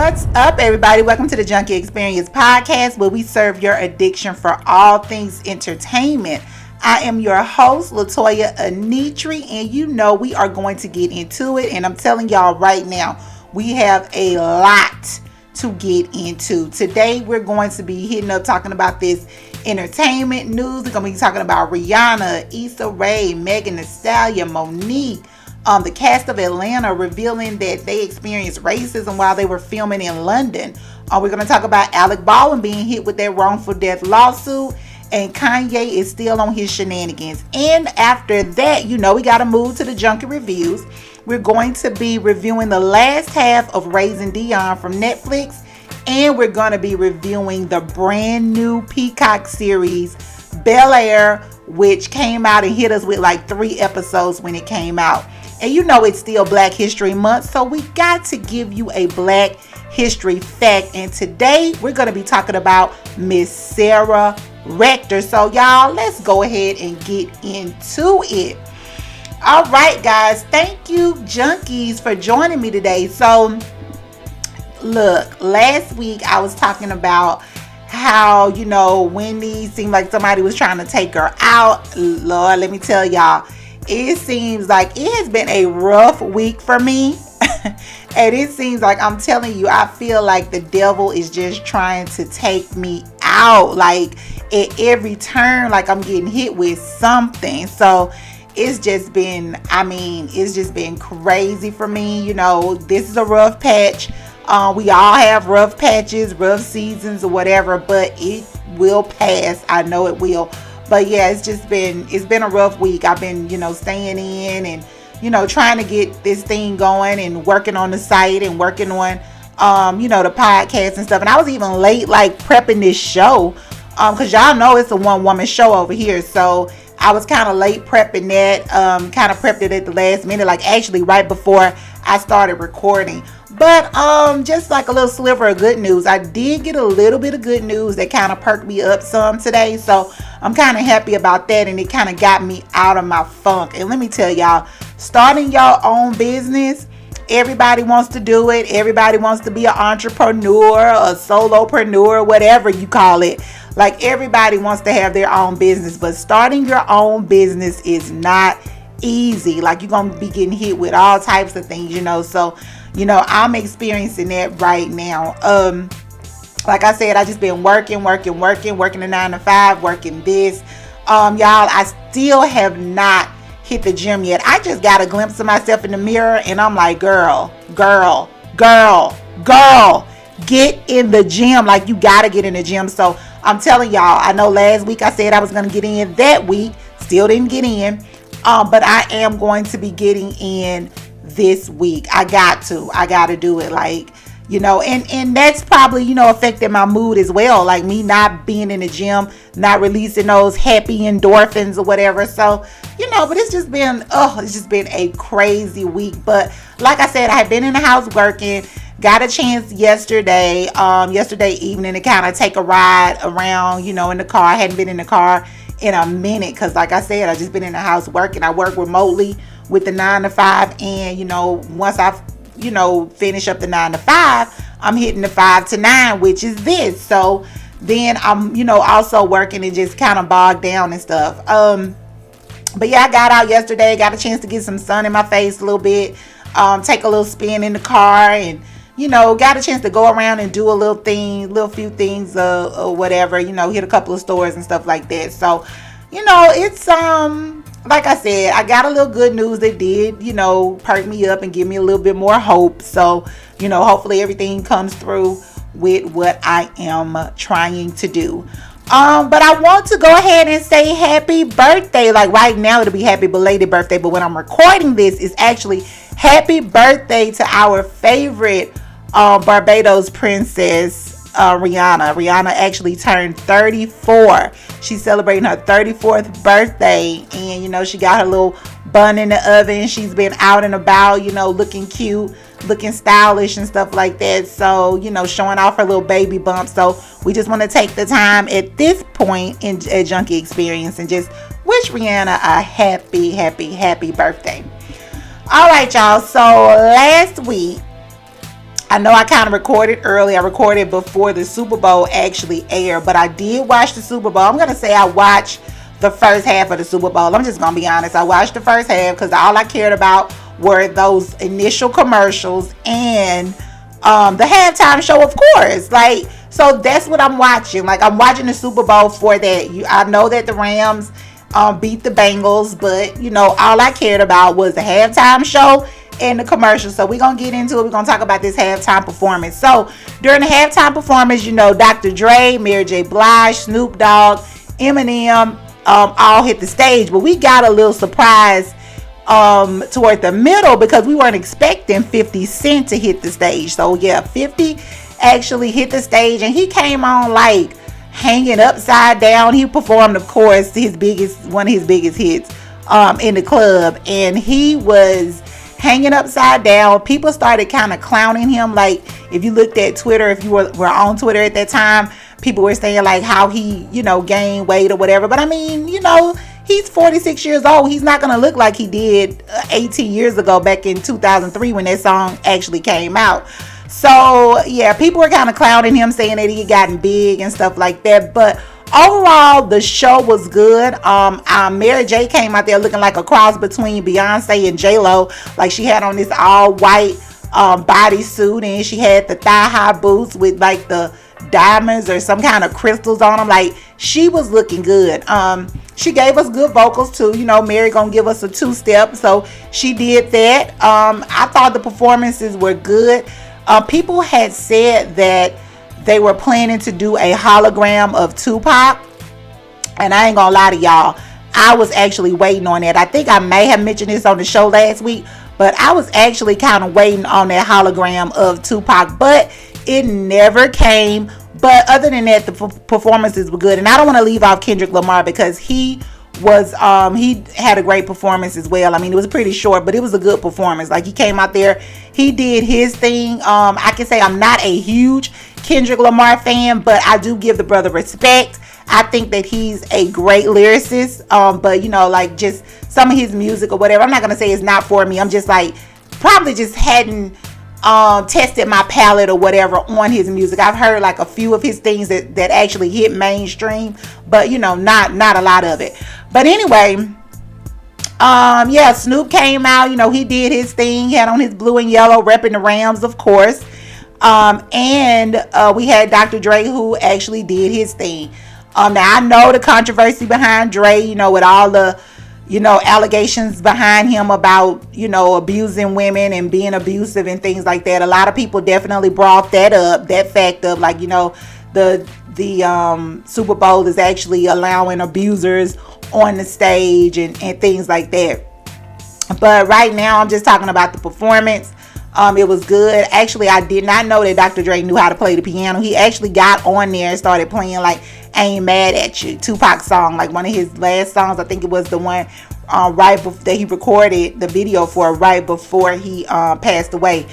What's up, everybody? Welcome to the Junkie Xperience Podcast, where we serve your addiction for all things entertainment. I am your host, Latoya Anitri, and you know we are going to get into it. And I'm telling y'all right now, we have a lot to get into. Today, we're going to be hitting up talking about this entertainment news. We're going to be talking about Rihanna, Issa, Megan Thee Stallion, Monique, the cast of Atlanta revealing that they experienced racism while they were filming in London. We're going to talk about Alec Baldwin being hit with that wrongful death lawsuit, and Kanye is still on his shenanigans. And after that, you know, we got to move to the Junkie Reviews. We're going to be reviewing the last half of Raising Dion from Netflix, and we're going to be reviewing the brand new Peacock series Bel-Air, which came out and hit us with like 3 episodes when it came out. And you know it's still Black History Month, so we got to give you a Black History fact. And today we're going to be talking about Miss Sarah Rector. So y'all, let's go ahead and get into it. All right, guys. Thank you, junkies, for joining me today. So look, last week I was talking about how, you know, Wendy seemed like somebody was trying to take her out. Lord, let me tell y'all, it seems like it has been a rough week for me. And it seems like, I'm telling you, I feel like the devil is just trying to take me out. Like at every turn, like I'm getting hit with something. So it's just been crazy for me. You know, this is a rough patch. We all have rough patches, rough seasons or whatever, but it will pass. I know it will. But yeah, it's been a rough week. I've been, you know, staying in and, you know, trying to get this thing going and working on the site and working on, you know, the podcast and stuff. And I was even late, like prepping this show, because y'all know it's a one-woman show over here. So I was kind of late prepping that, kind of prepped it at the last minute, like actually right before I started recording. But just like a little sliver of good news, I did get a little bit of good news that kind of perked me up some today. So I'm kind of happy about that, and it kind of got me out of my funk. And let me tell y'all, starting your own business, everybody wants to do it. Everybody wants to be an entrepreneur, a solopreneur, whatever you call it. Like everybody wants to have their own business, but starting your own business is not easy. Like you're going to be getting hit with all types of things, you know. So, you know, I'm experiencing that right now. Like I said, I just been working the 9 to 5, working this. Y'all, I still have not hit the gym yet. I just got a glimpse of myself in the mirror and I'm like, girl, get in the gym. Like you got to get in the gym. So I'm telling y'all, I know last week I said I was going to get in that week. Still didn't get in. But I am going to be getting in this week. I got to do it. Like, you know, and that's probably, you know, affecting my mood as well. Like me not being in the gym, not releasing those happy endorphins or whatever. So, you know, but it's just been a crazy week. But like I said, I had been in the house working, got a chance yesterday evening to kind of take a ride around, you know, in the car. I hadn't been in the car in a minute because like I said, I just been in the house working. I work remotely with the 9 to 5, and you know, once I finish up the 9 to 5, I'm hitting the 5 to 9, which is this. So then I'm, you know, also working and just kind of bogged down and stuff. But yeah, I got out yesterday, got a chance to get some sun in my face a little bit, take a little spin in the car, and you know, got a chance to go around and do a few things or whatever, you know, hit a couple of stores and stuff like that. So, you know, it's like I said, I got a little good news that did, you know, perk me up and give me a little bit more hope. So, you know, hopefully everything comes through with what I am trying to do. But I want to go ahead and say happy birthday. Like right now it'll be happy belated birthday, but when I'm recording this, it's actually happy birthday to our favorite Barbados princess, Rihanna. Rihanna actually turned 34. She's celebrating her 34th birthday, and you know, she got her little bun in the oven. She's been out and about, you know, looking cute, looking stylish and stuff like that. So, you know, showing off her little baby bump. So we just want to take the time at this point in a Junkie Xperience and just wish Rihanna a happy birthday. All right, y'all. So last week I know I kind of recorded early. I recorded before the Super Bowl actually aired, but I did watch the Super Bowl. I'm going to say I watched the first half of the Super Bowl. I'm just going to be honest. I watched the first half because all I cared about were those initial commercials and the halftime show, of course. Like, so that's what I'm watching. Like, I'm watching the Super Bowl for that. I know that the Rams beat the Bengals, but, you know, all I cared about was the halftime show and the commercial. So we're going to get into it. We're going to talk about this halftime performance. So during the halftime performance, you know, Dr. Dre, Mary J. Blige, Snoop Dogg, Eminem, all hit the stage. But we got a little surprise toward the middle because we weren't expecting 50 Cent to hit the stage. So yeah, 50 actually hit the stage and he came on like hanging upside down. He performed, of course, one of his biggest hits in the club, and he was hanging upside down. People started kind of clowning him. Like, if you looked at Twitter, if you were on Twitter at that time, people were saying like how he, you know, gained weight or whatever. But I mean, you know, he's 46 years old. He's not going to look like he did 18 years ago back in 2003 when that song actually came out. So yeah, people were kind of clowning him, saying that he had gotten big and stuff like that. But overall, the show was good. Mary J came out there looking like a cross between Beyonce and J-Lo. Like, she had on this all white bodysuit, and she had the thigh high boots with like the diamonds or some kind of crystals on them. Like, she was looking good. She gave us good vocals too. You know, Mary gonna give us a 2-step, so she did that. I thought the performances were good. People had said that they were planning to do a hologram of Tupac, and I ain't gonna lie to y'all, I was actually waiting on that. I think I may have mentioned this on the show last week, but I was actually kind of waiting on that hologram of Tupac, but it never came. But other than that, the performances were good. And I don't want to leave off Kendrick Lamar because he had a great performance as well. I mean, it was pretty short, but it was a good performance. Like, he came out there, he did his thing. I can say I'm not a huge Kendrick Lamar fan, but I do give the brother respect. I think that he's a great lyricist. But you know, like, just some of his music or whatever, I'm not gonna say it's not for me. I'm just like, probably just hadn't tested my palette or whatever on his music. I've heard like a few of his things that actually hit mainstream, but you know, not a lot of it. But anyway, yeah, Snoop came out, you know, he did his thing. He had on his blue and yellow, repping the Rams, of course. And we had Dr. Dre, who actually did his thing. Now I know the controversy behind Dre, you know, with all the, you know, allegations behind him about, you know, abusing women and being abusive and things like that. A lot of people definitely brought that up, that fact of, like, you know, the Super Bowl is actually allowing abusers on the stage and things like that. But right now, I'm just talking about the performance. It was good. Actually, I did not know that Dr. Dre knew how to play the piano. He actually got on there and started playing like "I Ain't Mad at You," Tupac song, like one of his last songs. I think it was the one right before that he recorded the video for, right before he passed away.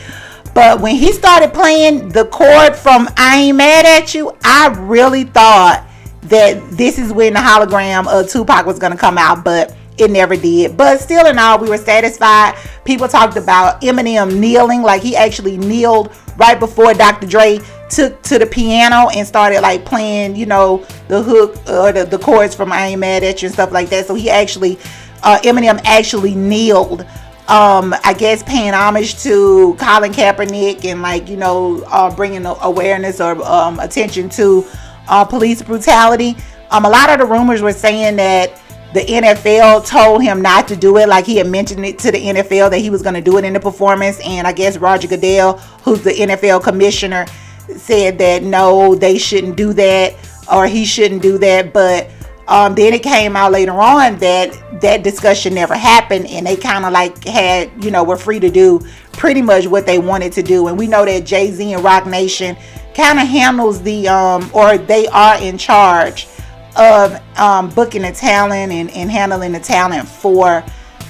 But when he started playing the chord from "I Ain't Mad at You," I really thought that this is when the hologram of Tupac was going to come out, but it never did. But still in all, we were satisfied. People talked about Eminem kneeling, like he actually kneeled right before Dr. Dre took to the piano and started like playing, you know, the hook or the chords from "I Ain't Mad at You" and stuff like that. So he actually, Eminem actually kneeled, I guess paying homage to Colin Kaepernick and, like, you know, bringing awareness or attention to police brutality. A lot of the rumors were saying that the NFL told him not to do it. Like, he had mentioned it to the NFL that he was going to do it in the performance. And I guess Roger Goodell, who's the NFL commissioner, said that no, they shouldn't do that, or he shouldn't do that. But then it came out later on that discussion never happened, and they kind of like had, you know, were free to do pretty much what they wanted to do. And we know that Jay-Z and Roc Nation kind of handles the or they are in charge of booking the talent and handling the talent for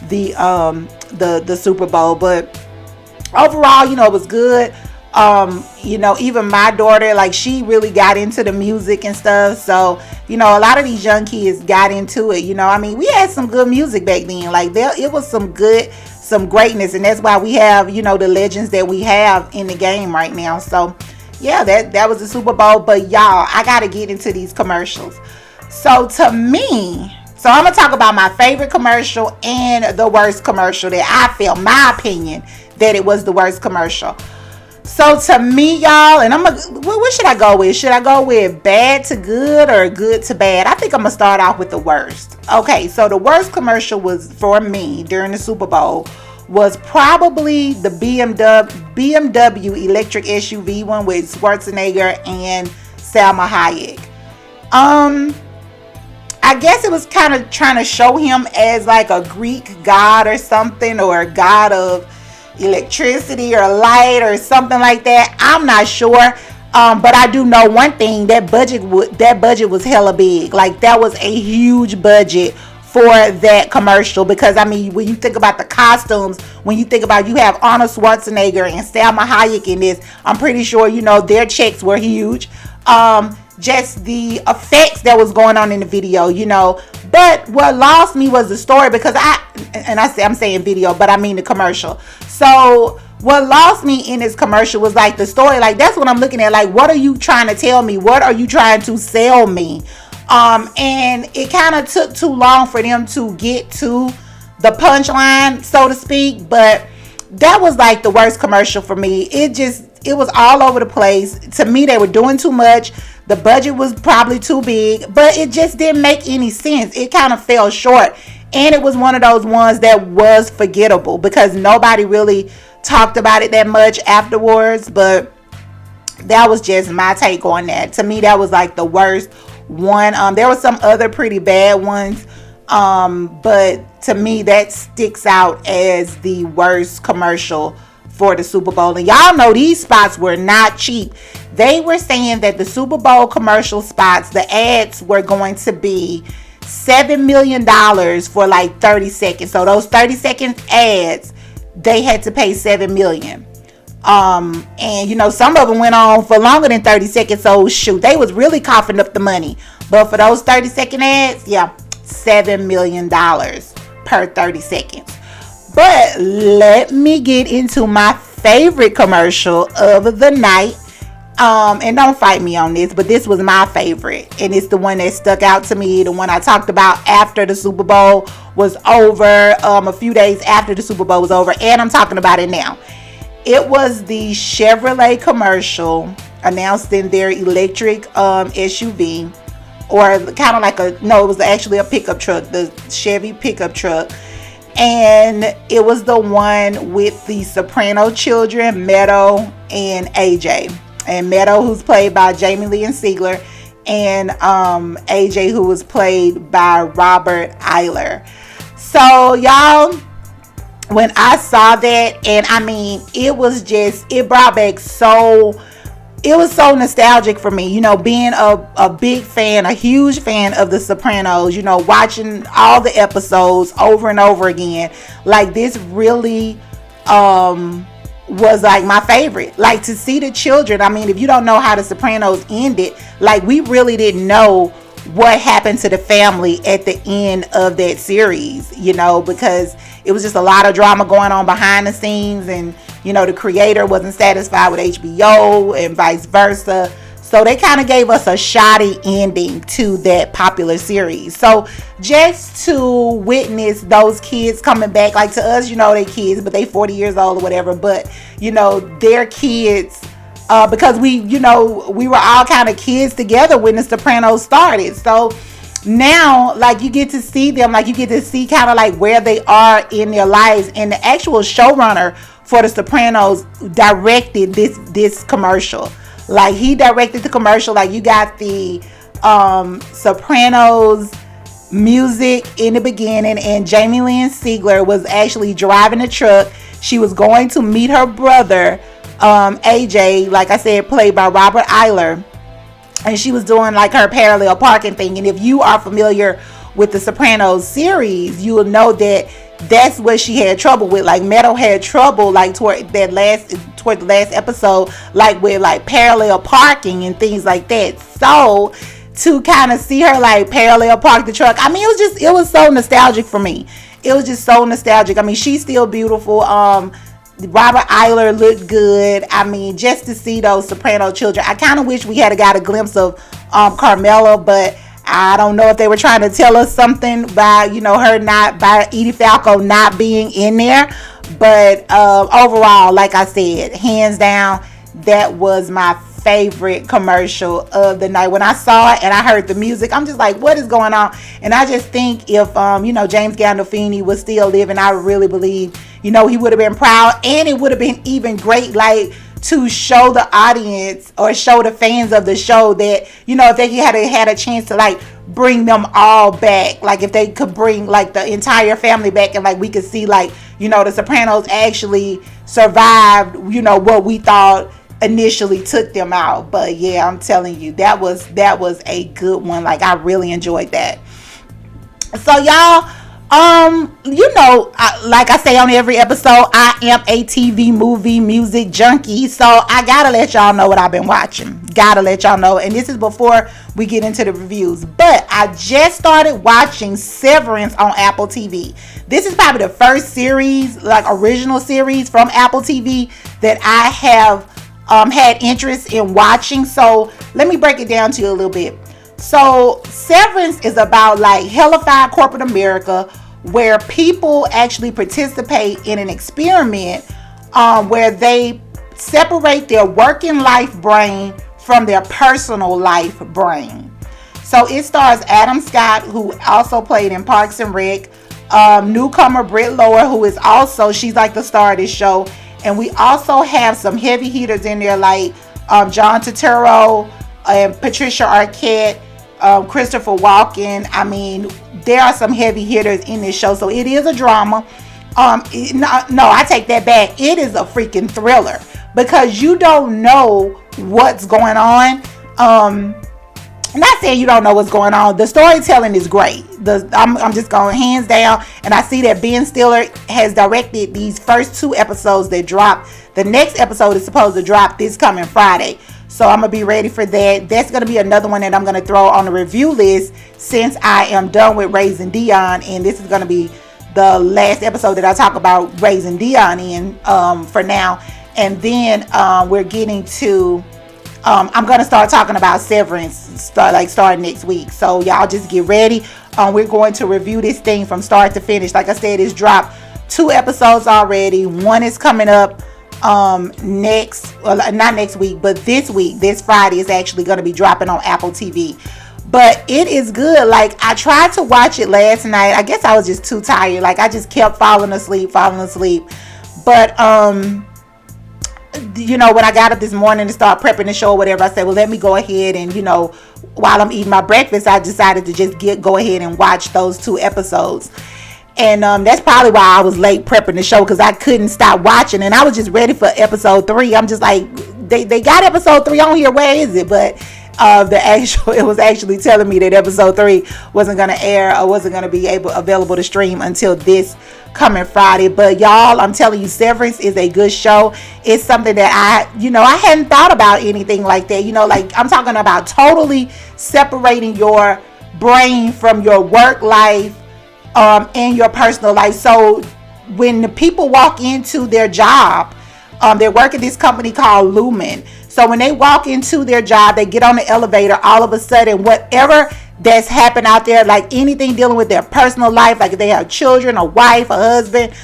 the Super Bowl. But overall, you know, it was good. You know, even my daughter, like, she really got into the music and stuff. So, you know, a lot of these young kids got into it. You know, I mean, we had some good music back then. Like, it was some good some greatness, and that's why we have, you know, the legends that we have in the game right now. So yeah, that was the Super Bowl. But y'all, I gotta get into these commercials. So to me, so I'm gonna talk about my favorite commercial and the worst commercial that I feel, my opinion, that it was the worst commercial. So to me, y'all, and what should I go with? Should I go with bad to good or good to bad? I think I'm gonna start off with the worst. Okay, so the worst commercial was for me during the Super Bowl was probably the BMW electric SUV one with Schwarzenegger and Salma Hayek. I guess it was kind of trying to show him as like a Greek god or something, or a god of electricity or light or something like that. I'm not sure, but I do know one thing: that budget was hella big. Like, that was a huge budget for that commercial, because I mean, when you think about the costumes, when you think about, you have Arnold Schwarzenegger and Salma Hayek in this, I'm pretty sure, you know, their checks were huge. Just the effects that was going on in the video, you know. But what lost me was the story, because I'm saying video, but I mean the commercial. So what lost me in this commercial was like the story. Like, that's what I'm looking at. Like, what are you trying to tell me? What are you trying to sell me? And it kind of took too long for them to get to the punchline, so to speak. But that was like the worst commercial for me. It was all over the place. To me, they were doing too much. The budget was probably too big, but it just didn't make any sense. It kind of fell short. And it was one of those ones that was forgettable, because nobody really talked about it that much afterwards. But that was just my take on that. To me, that was like the worst one. There were some other pretty bad ones, but to me, that sticks out as the worst commercial for the Super Bowl. And y'all know these spots were not cheap. They were saying that the Super Bowl commercial spots, the ads were going to be $7 million for like 30 seconds. So those 30-second ads, they had to pay $7 million. And you know, some of them went on for longer than 30 seconds. So shoot, they was really coughing up the money. But for those 30-second ads, yeah, $7 million per 30 seconds. But let me get into my favorite commercial of the night. And don't fight me on this, but this was my favorite. And it's the one that stuck out to me. The one I talked about after the Super Bowl was over. A few days after the Super Bowl was over. And I'm talking about it now. It was the Chevrolet commercial announcing their electric SUV. Or kind of like it was actually a pickup truck. The Chevy pickup truck. And it was the one with the Soprano children, Meadow and AJ. And Meadow, who's played by Jamie Lee Sigler, and AJ, who was played by Robert Eiler. So y'all, when I saw that, and I mean, it brought back it was so nostalgic for me, you know, being a big fan, a huge fan of The Sopranos, you know, watching all the episodes over and over again. Like, this really was like my favorite. Like, to see the children, I mean, if you don't know how The Sopranos ended, like, we really didn't know what happened to the family at the end of that series, you know, because it was just a lot of drama going on behind the scenes, and you know, the creator wasn't satisfied with HBO and vice versa. So they kind of gave us a shoddy ending to that popular series. So just to witness those kids coming back, like, to us, you know, they kids, but they 40 years old or whatever, but you know, their kids, because we were all kind of kids together when The Sopranos started. So now, like, you get to see them, like, you get to see kind of like where they are in their lives. And the actual showrunner for The Sopranos directed this commercial. Like, he directed the commercial. Like, you got the Sopranos music in the beginning, and Jamie Lee Sigler was actually driving the truck. She was going to meet her brother, AJ, like I said, played by Robert Eiler, and she was doing like her parallel parking thing. And if you are familiar with the Sopranos series, you will know that that's what she had trouble with. Like, Meadow had trouble, like, toward the last episode, like with like parallel parking and things like that. So to kind of see her like parallel park the truck, I mean, it was so nostalgic for me. it was just so nostalgic. I mean, she's still beautiful. Robert Eiler looked good. I mean, just to see those soprano children. I kind of wish we had got a glimpse of Carmela, but I don't know if they were trying to tell us something by, by Edie Falco not being in there. But overall, like I said, hands down, that was my favorite commercial of the night. When I saw it and I heard the music, I'm just like, what is going on? And I just think if James Gandolfini was still living, I really believe he would have been proud, and it would have been even great, like, to show the audience or show the fans of the show that, if they had a chance to, like, bring them all back, like if they could bring, like, the entire family back, and, like, we could see, like, the Sopranos actually survived, what we thought initially took them out. But yeah, I'm telling you, that was a good one. Like, I really enjoyed that. So y'all, like I say on every episode, I am a TV movie music junkie, so I gotta let y'all know what I've been watching. Gotta let y'all know. And this is before we get into the reviews, but I just started watching Severance on Apple TV. This is probably the first series, like original series from Apple TV, that I have had interest in watching. So let me break it down to you a little bit. So Severance is about, like, hellified corporate America, where people actually participate in an experiment where they separate their working life brain from their personal life brain. So it stars Adam Scott, who also played in Parks and Rec, newcomer Britt Lower, who is also, she's like the star of this show. And we also have some heavy hitters in there, like John Turturro and Patricia Arquette, Christopher Walken. I mean, there are some heavy hitters in this show. So it is a drama. No, I take that back. It is a freaking thriller, because you don't know what's going on. I'm not saying you don't know what's going on. The storytelling is great. I'm just going hands down. And I see that Ben Stiller has directed these first 2 episodes that drop. The next episode is supposed to drop this coming Friday. So I'm going to be ready for that. That's going to be another one that I'm going to throw on the review list since I am done with Raising Dion. And this is going to be the last episode that I talk about Raising Dion in for now. And then we're getting to... I'm going to start talking about Severance starting next week. So y'all just get ready. We're going to review this thing from start to finish. Like I said, it's dropped 2 episodes already. One is coming up not next week, but this week. This Friday is actually going to be dropping on Apple TV. But it is good. Like, I tried to watch it last night. I guess I was just too tired. Like, I just kept falling asleep. But when I got up this morning to start prepping the show or whatever, I said, well, let me go ahead and, while I'm eating my breakfast, I decided to just go ahead and watch those 2 episodes. And that's probably why I was late prepping the show, because I couldn't stop watching. And I was just ready for episode 3. I'm just like, they got episode 3 on here. Where is it? But it was actually telling me that episode 3 wasn't going to air or wasn't going to be available to stream until this coming Friday. But y'all, I'm telling you, Severance is a good show. It's something that I hadn't thought about anything like that. Like, I'm talking about totally separating your brain from your work life and your personal life. So when the people walk into their job, they work at this company called Lumen. So when they walk into their job, they get on the elevator, all of a sudden, whatever that's happened out there, like anything dealing with their personal life, like if they have children, a wife, a husband,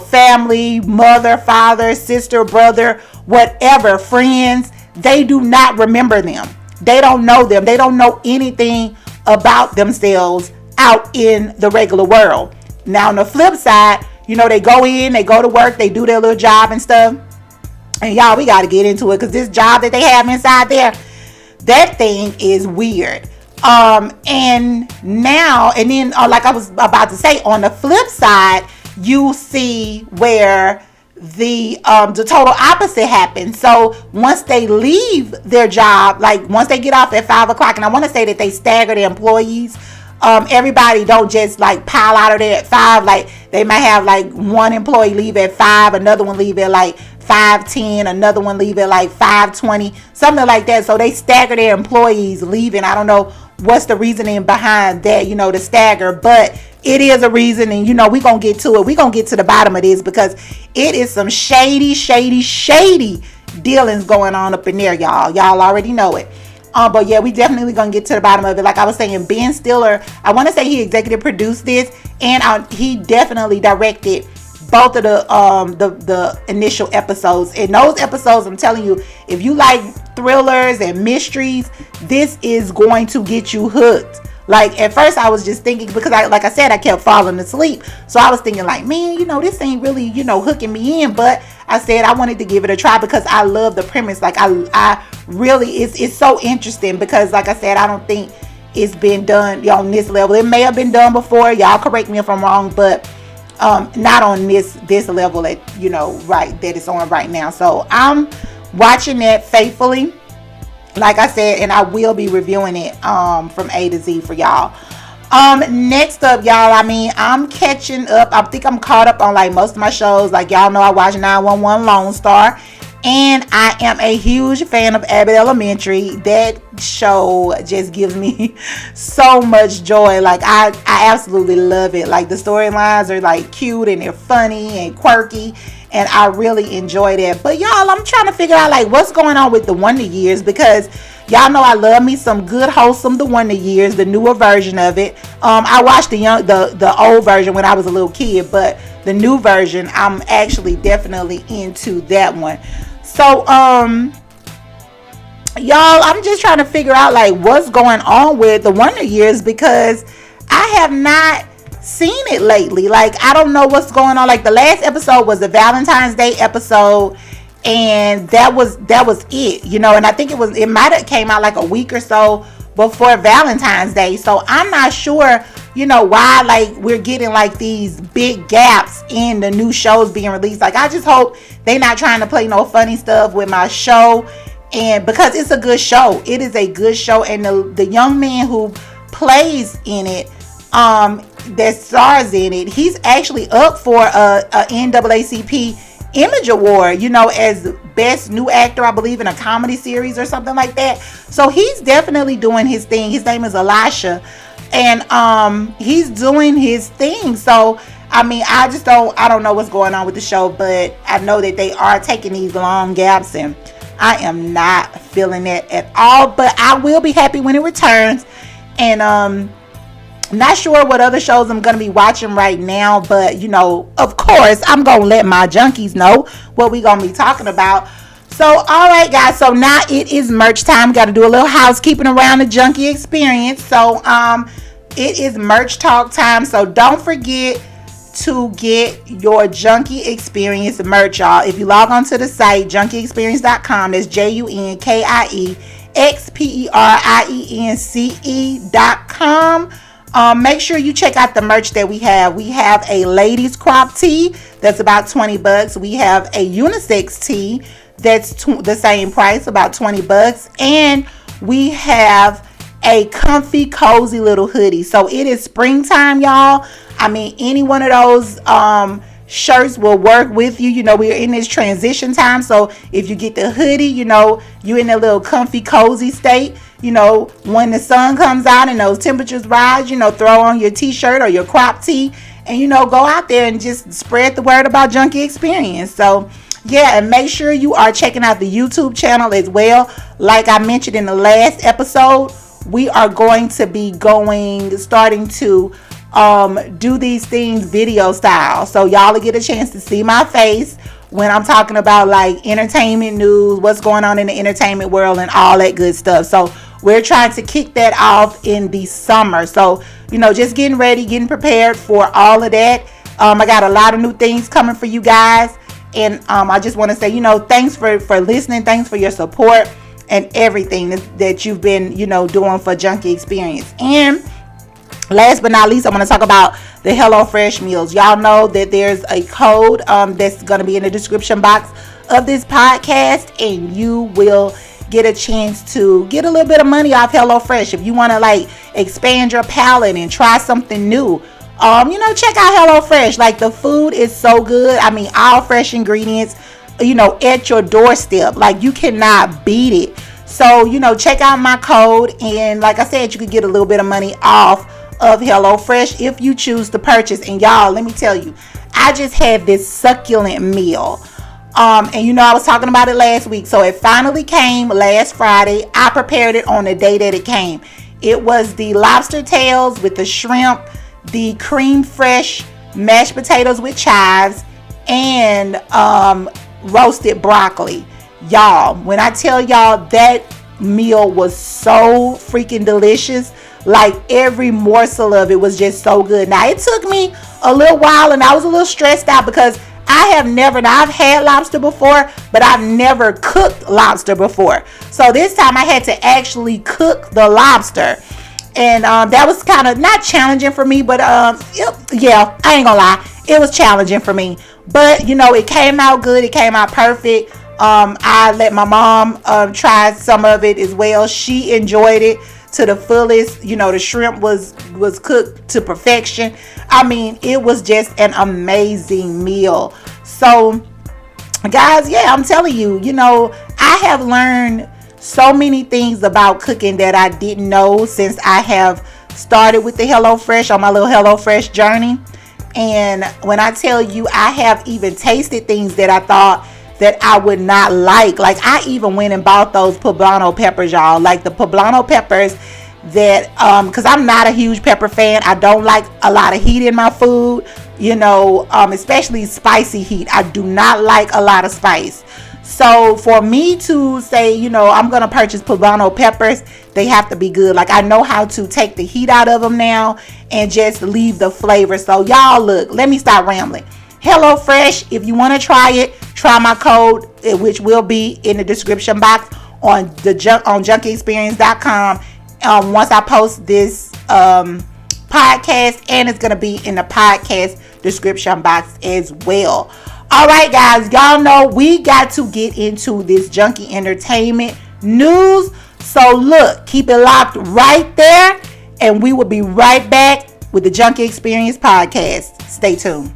family, mother, father, sister, brother, whatever, friends, they do not remember them. They don't know them. They don't know anything about themselves out in the regular world. Now, on the flip side, they go in, they go to work, they do their little job and stuff. And y'all, we got to get into it, because this job that they have inside there, that thing is weird. And then, like I was about to say, on the flip side, you see where the total opposite happens. So once they leave their job, like once they get off at 5 o'clock, and I want to say that they stagger the employees. Everybody don't just like pile out of there at 5. Like, they might have like one employee leave at 5, another one leave at like 5:10, another one leave at like 5:20, something like that. So they stagger their employees leaving. I don't know what's the reasoning behind that, the stagger. But it is a reason, and we're going to get to it. We're going to get to the bottom of this, because it is some shady dealings going on up in there, y'all. Y'all already know it. But yeah, we definitely gonna get to the bottom of it. Like I was saying, Ben Stiller, I want to say he executive produced this, and he definitely directed both of the initial episodes. In those episodes, I'm telling you, if you like thrillers and mysteries, this is going to get you hooked. Like at first I was just thinking, because like I said, I kept falling asleep. So I was thinking like, man, this ain't really, hooking me in. But I said I wanted to give it a try because I love the premise. Like I really, it's so interesting, because like I said, I don't think it's been done on this level. It may have been done before. Y'all correct me if I'm wrong, but not on this level that, right, that it's on right now. So I'm watching that faithfully, like I said, and I will be reviewing it from A to Z for y'all. Next up, y'all, I'm catching up. I think I'm caught up on like most of my shows. Like y'all know I watch 911 Lone Star, and I am a huge fan of Abbott Elementary. That show just gives me so much joy. Like I absolutely love it. Like the storylines are like cute and they're funny and quirky, and I really enjoy that. But y'all, I'm trying to figure out like what's going on with the Wonder Years, because y'all know I love me some good wholesome The Wonder Years, the newer version of it. I watched the old version when I was a little kid, but the new version, I'm actually definitely into that one. So y'all, I'm just trying to figure out like what's going on with the Wonder Years, because I have not seen it lately. Like I don't know what's going on. Like the last episode was the Valentine's Day episode, and that was it, and I think it might have came out like a week or so before Valentine's Day. So I'm not sure, why like we're getting like these big gaps in the new shows being released. Like I just hope they not trying to play no funny stuff with my show, and because it's a good show. It is a good show, and the young man who plays in it, that stars in it, he's actually up for a NAACP Image Award, as best new actor, I believe, in a comedy series or something like that. So he's definitely doing his thing. His name is Elisha, and he's doing his thing. So I don't know what's going on with the show, but I know that they are taking these long gaps, and I am not feeling it at all. But I will be happy when it returns, and not sure what other shows I'm going to be watching right now, but of course I'm going to let my junkies know what we're going to be talking about. So all right guys, so now it is merch time. Got to do a little housekeeping around the Junkie Experience. So it is merch talk time, so don't forget to get your Junkie Xperience merch, y'all. If you log on to the site junkiexperience.com, that's JUNKIEXPERIENCE.com. Make sure you check out the merch that we have. We have a ladies crop tee that's about $20. We have a unisex tee that's the same price, about $20. And we have a comfy, cozy little hoodie. So it is springtime, y'all. Any one of those shirts will work with you. We're in this transition time. So if you get the hoodie, you're in a little comfy, cozy state. When the sun comes out and those temperatures rise, throw on your t-shirt or your crop tee, and go out there and just spread the word about Junkie Xperience. So yeah, and make sure you are checking out the YouTube channel as well. Like I mentioned in the last episode, we are going to be starting to do these things video style, so y'all will get a chance to see my face when I'm talking about like entertainment news, what's going on in the entertainment world, and all that good stuff. So we're trying to kick that off in the summer. So just getting ready, getting prepared for all of that. I got a lot of new things coming for you guys, and I just want to say thanks for listening, thanks for your support and everything that you've been doing for Junkie Xperience. And last but not least, I want to talk about the HelloFresh meals. Y'all know that there's a code that's going to be in the description box of this podcast, and you will get a chance to get a little bit of money off HelloFresh if you want to like expand your palate and try something new. Check out HelloFresh. Like the food is so good. All fresh ingredients, at your doorstep. Like you cannot beat it. So, check out my code. And like I said, you could get a little bit of money off of HelloFresh if you choose to purchase. And y'all, let me tell you, I just had this succulent meal. And I was talking about it last week. So it finally came last Friday. I prepared it on the day that it came. It was the lobster tails with the shrimp, the cream fresh mashed potatoes with chives, and roasted broccoli. Y'all, when I tell y'all, that meal was so freaking delicious. Like, every morsel of it was just so good. Now, it took me a little while, and I was a little stressed out because I've had lobster before, but I've never cooked lobster before. So this time I had to actually cook the lobster. And that was kind of not challenging for me, but I ain't gonna lie, it was challenging for me. But it came out good. It came out perfect. I let my mom try some of it as well. She enjoyed it to the fullest. The shrimp was cooked to perfection. I mean, it was just an amazing meal. So guys, I'm telling you, I have learned so many things about cooking that I didn't know since I have started with the HelloFresh on my little HelloFresh journey. And when I tell you, I have even tasted things that I thought that I would not like. Like, I even went and bought those poblano peppers, y'all. Like, the poblano peppers that, because I'm not a huge pepper fan. I don't like a lot of heat in my food, especially spicy heat. I do not like a lot of spice. So for me to say, I'm going to purchase poblano peppers, they have to be good. Like, I know how to take the heat out of them now and just leave the flavor. So y'all, look, let me stop rambling. HelloFresh, if you want to try it, try my code, which will be in the description box on JunkieXperience.com. Once I post this podcast, and it's going to be in the podcast description box as well. All right, guys, y'all know we got to get into this junkie entertainment news. So look, keep it locked right there, and we will be right back with the Junkie Xperience Podcast. Stay tuned.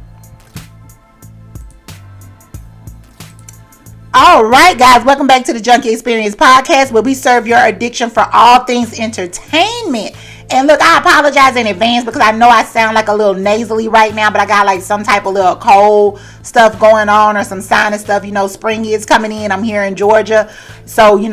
All right, guys, welcome back to the Junkie Xperience Podcast, where we serve your addiction for all things entertainment. And look, I apologize in advance because I know I sound like a little nasally right now, but I got like some type of little cold stuff going on or some sinus stuff. Spring is coming in. I'm here in Georgia. So, we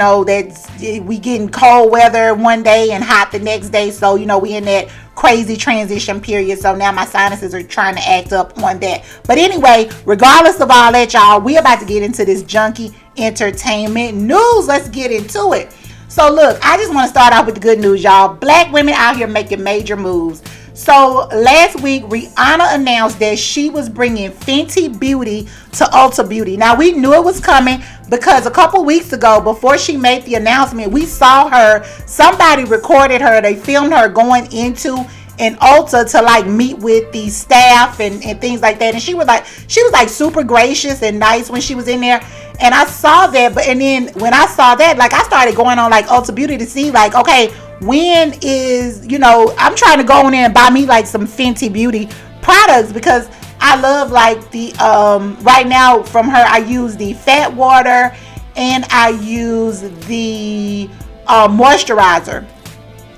getting cold weather one day and hot the next day. So, we in that crazy transition period. So now my sinuses are trying to act up on that. But anyway, regardless of all that, y'all, we're about to get into this junkie entertainment news. Let's get into it. So look, I just want to start off with the good news, y'all. Black women out here making major moves. So last week, Rihanna announced that she was bringing Fenty Beauty to Ulta Beauty. Now, we knew it was coming because a couple weeks ago, before she made the announcement, we saw her, somebody recorded her, they filmed her going into an Ulta to like meet with the staff and things like that. And she was like super gracious and nice when she was in there. And I saw that, and then when I saw that, like, I started going on like Ulta Beauty to see like, okay, when is, I'm trying to go in there and buy me like some Fenty Beauty products because I love like the, right now from her, I use the fat water and I use the moisturizer,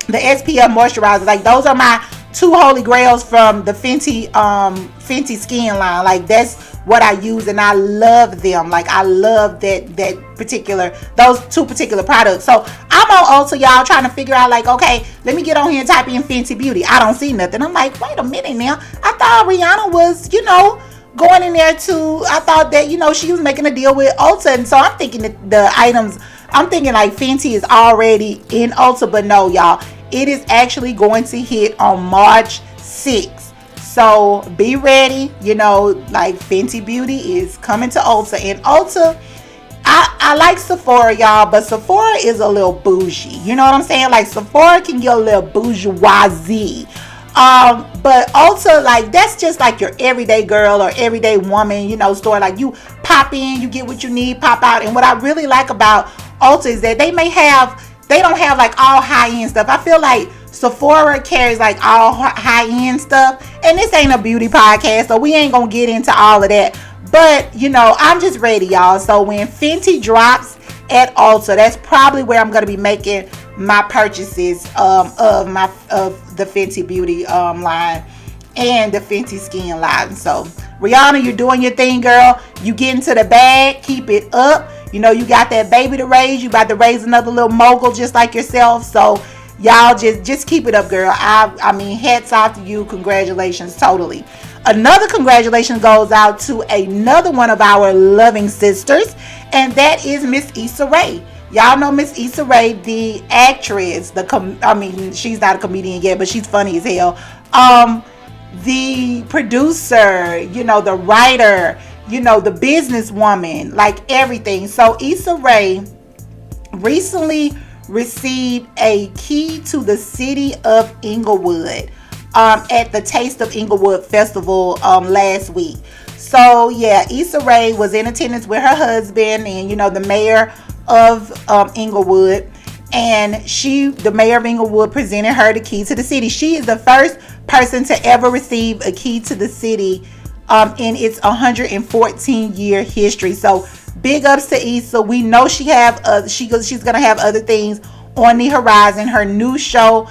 the SPF moisturizer. Like, those are my two holy grails from the Fenty skin line. Like, that's what I use, and I love them. Like, I love those two particular products. So I'm on Ulta, y'all, trying to figure out like, okay, let me get on here and type in Fenty Beauty. I don't see nothing. I'm like, wait a minute now. I thought Rihanna was, going in there to, I thought that, she was making a deal with Ulta. And so I'm thinking that the items, I'm thinking like Fenty is already in Ulta, but no, y'all, it is actually going to hit on March 6th. So be ready, like Fenty Beauty is coming to Ulta. And Ulta, I like Sephora, y'all, but Sephora is a little bougie. You know what I'm saying? Like, Sephora can get a little bourgeoisie. But Ulta, like, that's just like your everyday girl or everyday woman, store. Like, you pop in, you get what you need, pop out. And what I really like about Ulta is that they don't have like all high-end stuff. I feel like Sephora carries like all high-end stuff, and this ain't a beauty podcast, so we ain't gonna get into all of that. But I'm just ready, y'all. So when Fenty drops at Ulta. That's probably where I'm going to be making my purchases of the Fenty Beauty line and the Fenty Skin line. So Rihanna, you're doing your thing, girl. You get into the bag, keep it up. You know you got that baby to raise. You about to raise another little mogul just like yourself. So y'all just keep it up, girl. I mean, hats off to you. Congratulations, totally. Another congratulations goes out to another one of our loving sisters, and that is Miss Issa Rae. Y'all know Miss Issa Rae, the actress. She's not a comedian yet, but she's funny as hell. The producer, you know, the writer, you know, the businesswoman, like everything. So Issa Rae recently received a key to the city of Inglewood at the Taste of Inglewood Festival last week. So yeah, Issa Rae was in attendance with her husband and, you know, the mayor of Inglewood, and the mayor of Inglewood presented her the key to the city. She is the first person to ever receive a key to the city in its 114-year history. So big ups to Issa. We know she's gonna have other things on the horizon. Her new show,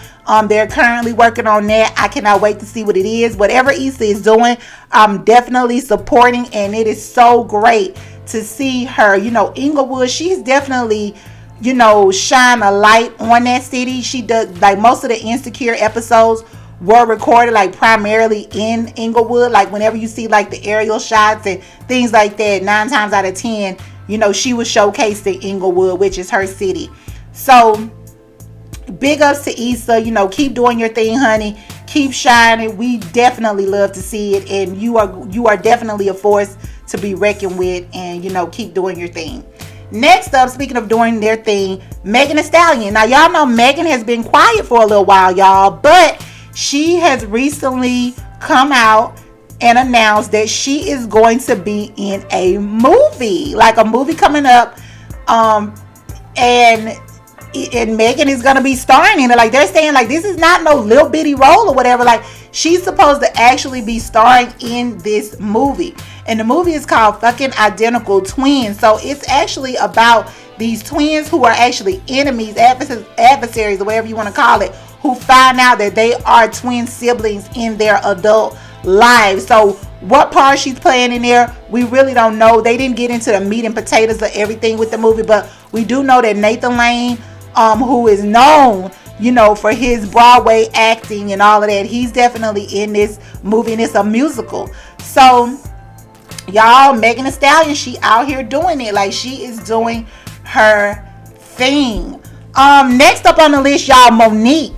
they're currently working on that. I cannot wait to see what it is. Whatever Issa is doing, I'm definitely supporting, and it is so great to see her. You know, Inglewood, she's definitely, you know, shine a light on that city. She does, like, most of the Insecure episodes were recorded like primarily in Inglewood. Like whenever you see like the aerial shots and things like that, 9 times out of 10, you know, she was showcased in Inglewood, which is her city. So big ups to Issa. You know, keep doing your thing, honey. Keep shining. We definitely love to see it, and you are definitely a force to be reckoned with, and, you know, keep doing your thing. Next up, speaking of doing their thing, Megan Thee Stallion. Now y'all know Megan has been quiet for a little while, y'all, but she has recently come out and announced that she is going to be in a movie, like a movie coming up, and Megan is going to be starring in it. Like, they're saying, like, this is not no little bitty role or whatever. Like, she's supposed to actually be starring in this movie, and the movie is called fucking Identical Twins. So it's actually about these twins who are actually enemies, adversaries, or whatever you want to call it, who find out that they are twin siblings in their adult lives. So what part she's playing in there, we really don't know. They didn't get into the meat and potatoes of everything with the movie, but we do know that Nathan Lane, who is known, you know, for his Broadway acting and all of that, he's definitely in this movie, and it's a musical. So y'all, Megan Thee Stallion, she out here doing it. Like, she is doing her thing. Next up on the list, y'all, Monique.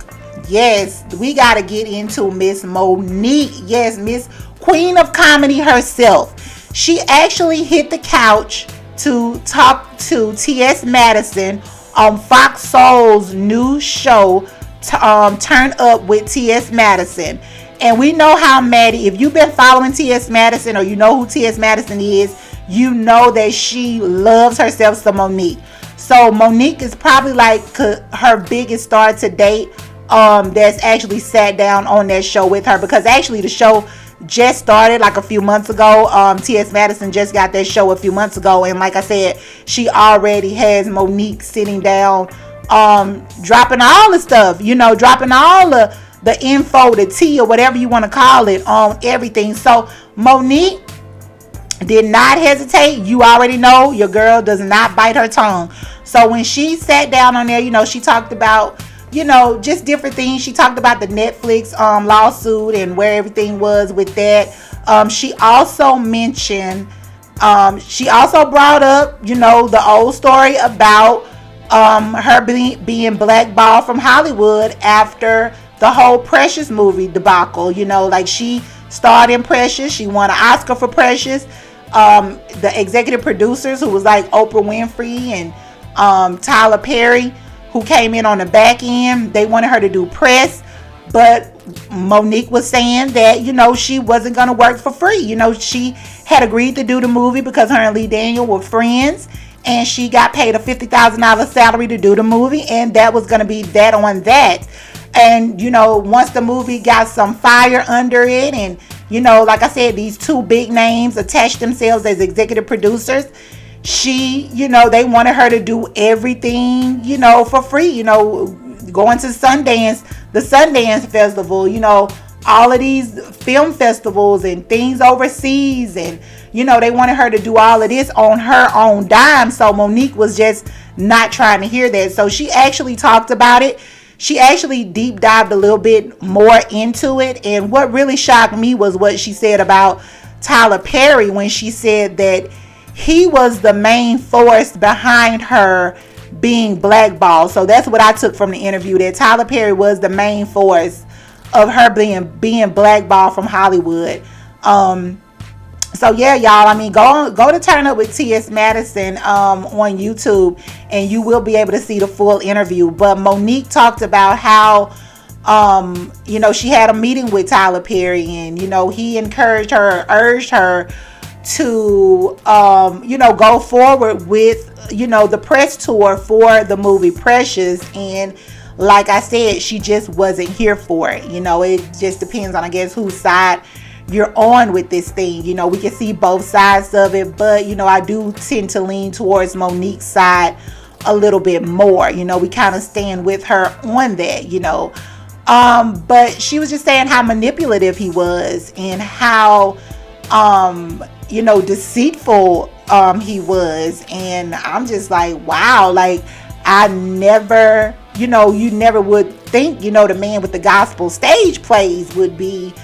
Yes, we got to get into Miss Monique. Yes, Miss Queen of Comedy herself. She actually hit the couch to talk to T.S. Madison on Fox Soul's new show, Turn Up with T.S. Madison. And we know how Maddie, if you've been following T.S. Madison, or you know who T.S. Madison is, you know that she loves herself some Monique. So Monique is probably like her biggest star to date, that's actually sat down on that show with her, because actually the show just started like a few months ago. T.S. Madison just got that show a few months ago, and like I said, she already has Monique sitting down, dropping all the stuff, you know, dropping all the info, the tea, or whatever you want to call it, on everything. So Monique did not hesitate. You already know your girl does not bite her tongue. So when she sat down on there, you know, she talked about, you know, just different things. She talked about the Netflix lawsuit and where everything was with that. She also mentioned, she also brought up, you know, the old story about her being blackballed from Hollywood after the whole Precious movie debacle. You know, like, she starred in Precious. She won an Oscar for Precious. The executive producers, who was like Oprah Winfrey and Tyler Perry, who came in on the back end, they wanted her to do press, but Monique was saying that, you know, she wasn't going to work for free. You know, she had agreed to do the movie because her and Lee Daniel were friends, and she got paid a $50,000 salary to do the movie, and that was going to be that on that. And, you know, once the movie got some fire under it, and, you know, like I said, these two big names attached themselves as executive producers, She, they wanted her to do everything, for free, going to the Sundance Festival, all of these film festivals and things overseas. And, they wanted her to do all of this on her own dime. So Monique was just not trying to hear that. So she actually talked about it. She actually deep dived a little bit more into it. And what really shocked me was what she said about Tyler Perry, when she said that he was the main force behind her being blackballed. So that's what I took from the interview, that Tyler Perry was the main force of her being blackballed from Hollywood. So yeah, y'all, I mean, go to Turn Up with T.S. Madison on YouTube, and you will be able to see the full interview. But Monique talked about how she had a meeting with Tyler Perry, and he encouraged her, urged her to go forward with the press tour for the movie Precious. And like I said, she just wasn't here for it. It just depends on, I guess, whose side you're on with this thing. We can see both sides of it, but I do tend to lean towards Monique's side a little bit more. We kind of stand with her on that. But she was just saying how manipulative he was, and how deceitful he was. And I'm just like, wow, like I never, you never would think, the man with the gospel stage plays would be,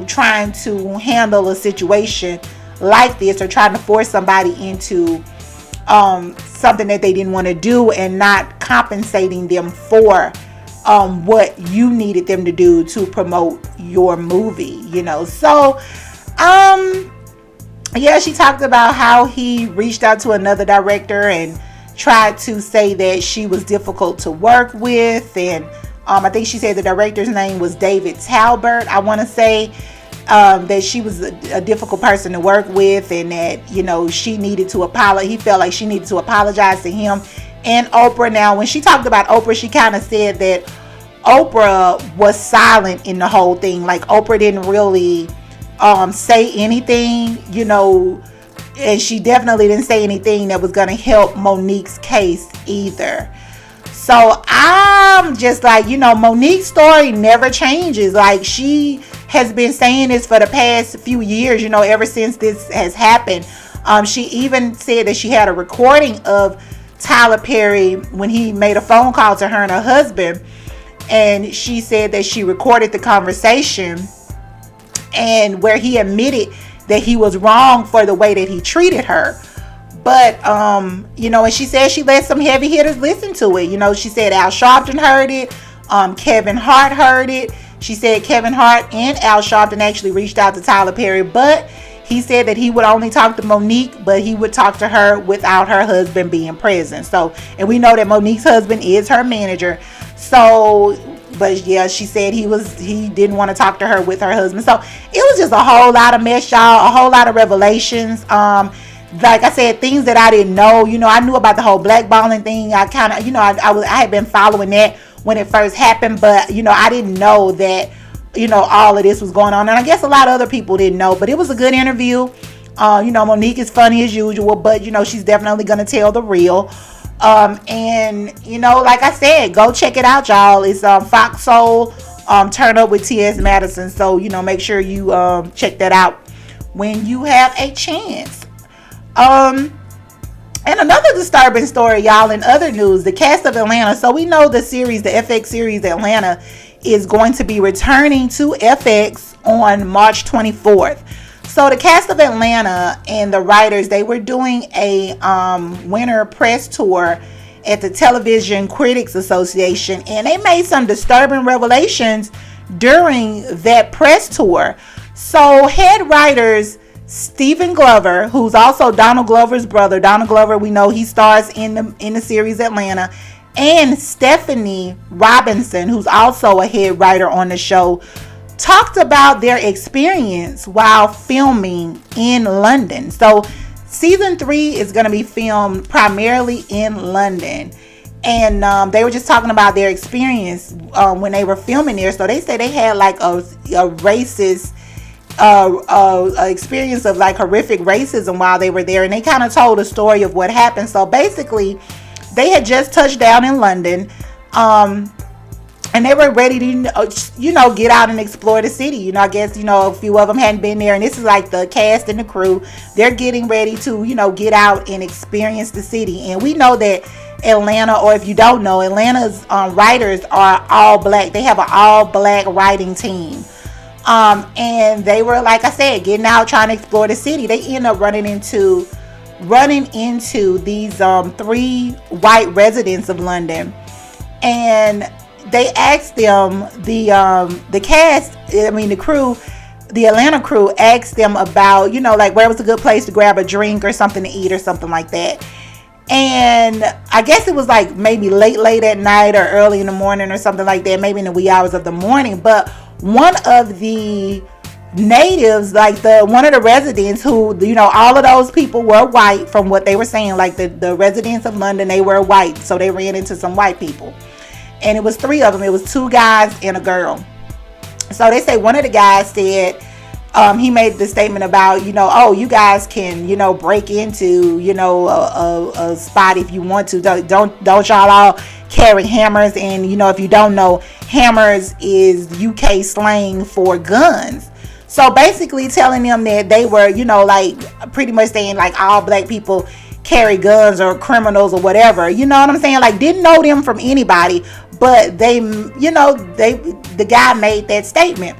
trying to handle a situation like this, or trying to force somebody into something that they didn't want to do, and not compensating them for what you needed them to do to promote your movie. So yeah, she talked about how he reached out to another director and tried to say that she was difficult to work with. And I think she said the director's name was David Talbert. I want to say that she was a difficult person to work with, and that, she needed to apologize. He felt like she needed to apologize to him and Oprah. Now, when she talked about Oprah, she kind of said that Oprah was silent in the whole thing. Like, Oprah didn't really say anything, and she definitely didn't say anything that was going to help Monique's case either. So I'm just like, Monique's story never changes. Like, she has been saying this for the past few years, ever since this has happened. She even said that she had a recording of Tyler Perry when he made a phone call to her and her husband. And she said that she recorded the conversation, and where he admitted that he was wrong for the way that he treated her. But, and she said she let some heavy hitters listen to it. She said Al Sharpton heard it. Kevin Hart heard it. She said Kevin Hart and Al Sharpton actually reached out to Tyler Perry, but he said that he would only talk to Monique, but he would talk to her without her husband being present. So, and we know that Monique's husband is her manager. So, but yeah, she said he didn't want to talk to her with her husband. So it was just a whole lot of mess, y'all, a whole lot of revelations. Like I said, things that I didn't know. I knew about the whole blackballing thing. I kind of, I had been following that when it first happened, but I didn't know that, all of this was going on. And I guess a lot of other people didn't know, but it was a good interview. Monique is funny as usual, but she's definitely going to tell the real. And like I said, go check it out, y'all. It's Fox Soul, Turn Up with T.S. Madison. So make sure you check that out when you have a chance. And another disturbing story, y'all, in other news, the cast of Atlanta. So we know the FX series Atlanta is going to be returning to FX on March 24th. So the cast of Atlanta and the writers, they were doing a winter press tour at the Television Critics Association, and they made some disturbing revelations during that press tour. So head writers Stephen Glover, who's also Donald Glover's brother. Donald Glover, we know he stars in the series Atlanta, and Stephanie Robinson, who's also a head writer on the show, talked about their experience while filming in London. So season 3 is going to be filmed primarily in London, and they were just talking about their experience when they were filming there. So they said they had like a racist experience of like horrific racism while they were there, and they kind of told a story of what happened. So basically, they had just touched down in London, and they were ready to, get out and explore the city. I guess, a few of them hadn't been there, and this is like the cast and the crew. They're getting ready to, get out and experience the city. And we know that Atlanta, or if you don't know, Atlanta's writers are all black. They have an all black writing team. And they were, like I said, getting out, trying to explore the city. They end up running into these 3 white residents of London, and they asked them, the cast, the crew, the Atlanta crew asked them about, like where was a good place to grab a drink or something to eat or something like that. And I guess it was like maybe late at night or early in the morning or something like that, maybe in the wee hours of the morning. But one of the natives, like one of the residents who, all of those people were white from what they were saying, like the residents of London, they were white. So they ran into some white people. And it was 3 of them. It was 2 guys and a girl. So they say one of the guys said, he made the statement about, you guys can, break into, a spot if you want to. Don't y'all all carry hammers. And, if you don't know, hammers is UK slang for guns. So basically telling them that they were, like pretty much saying like all black people carry guns or criminals or whatever. You know what I'm saying? Like didn't know them from anybody, but the guy made that statement.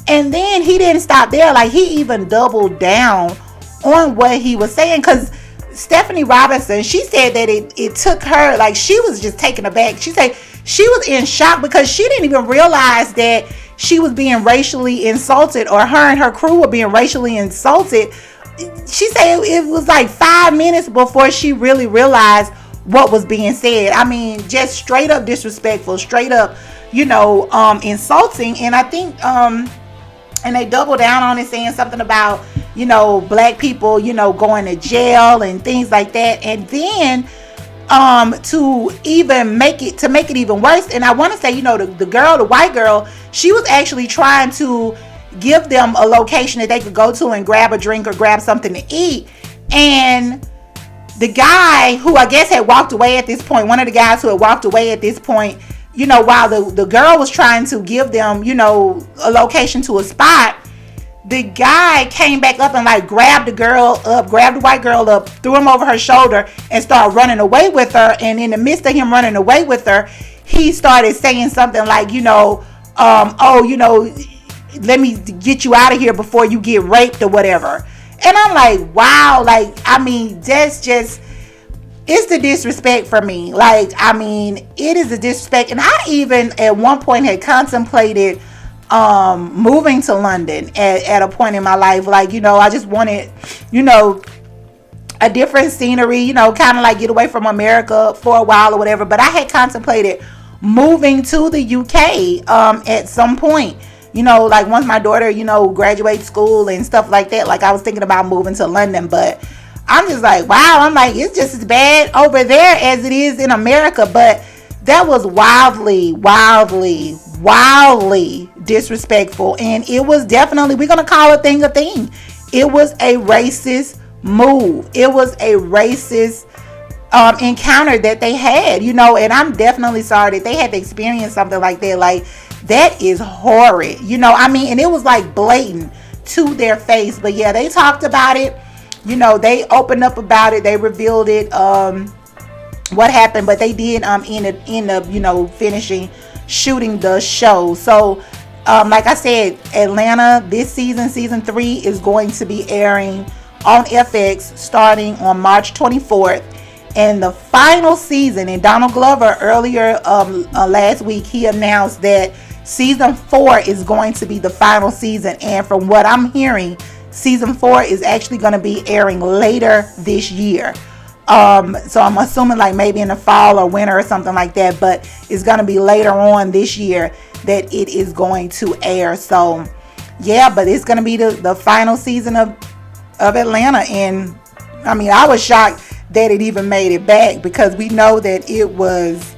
And then he didn't stop there. Like he even doubled down on what he was saying, because Stephanie Robinson, she said that it took her, like she was just taken aback. She said she was in shock because she didn't even realize that she was being racially insulted, or her and her crew were being racially insulted. She said it was like 5 minutes before she really realized what was being said. I mean, just straight up disrespectful, straight up, insulting. And I think, and they double down on it, saying something about, black people, going to jail and things like that. And then, to make it even worse. And I want to say, the white girl, she was actually trying to give them a location that they could go to and grab a drink or grab something to eat. And the guy who I guess had walked away at this point, one of the guys who had walked away at this point, while the girl was trying to give them, a location to a spot, the guy came back up and like grabbed the white girl up, threw him over her shoulder and started running away with her. And in the midst of him running away with her, he started saying something like, let me get you out of here before you get raped or whatever. And I'm like, wow, like, I mean, that's just, it's the disrespect for me. Like, I mean, it is a disrespect. And I even at one point had contemplated moving to London at a point in my life. Like, I just wanted, a different scenery, kind of like get away from America for a while or whatever. But I had contemplated moving to the UK at some point. Like once my daughter, graduates school and stuff like that, like I was thinking about moving to London. But I'm just like, wow, I'm like, it's just as bad over there as it is in America. But that was wildly disrespectful. And it was definitely, we're going to call a thing. It was a racist move. It was a racist encounter that they had, and I'm definitely sorry that they had to experience something like that. Like, that is horrid, I mean, and it was like blatant to their face. But yeah, they talked about it, they opened up about it, they revealed it, what happened, but they did end up finishing shooting the show. So like I said, Atlanta, this season 3 is going to be airing on FX starting on March 24th. And the final season, and Donald Glover earlier last week, he announced that season 4 is going to be the final season. And from what I'm hearing, season 4 is actually going to be airing later this year. So I'm assuming like maybe in the fall or winter or something like that. But it's going to be later on this year that it is going to air. So yeah, but it's going to be the final season of Atlanta. And I mean, I was shocked that it even made it back, because we know that it was,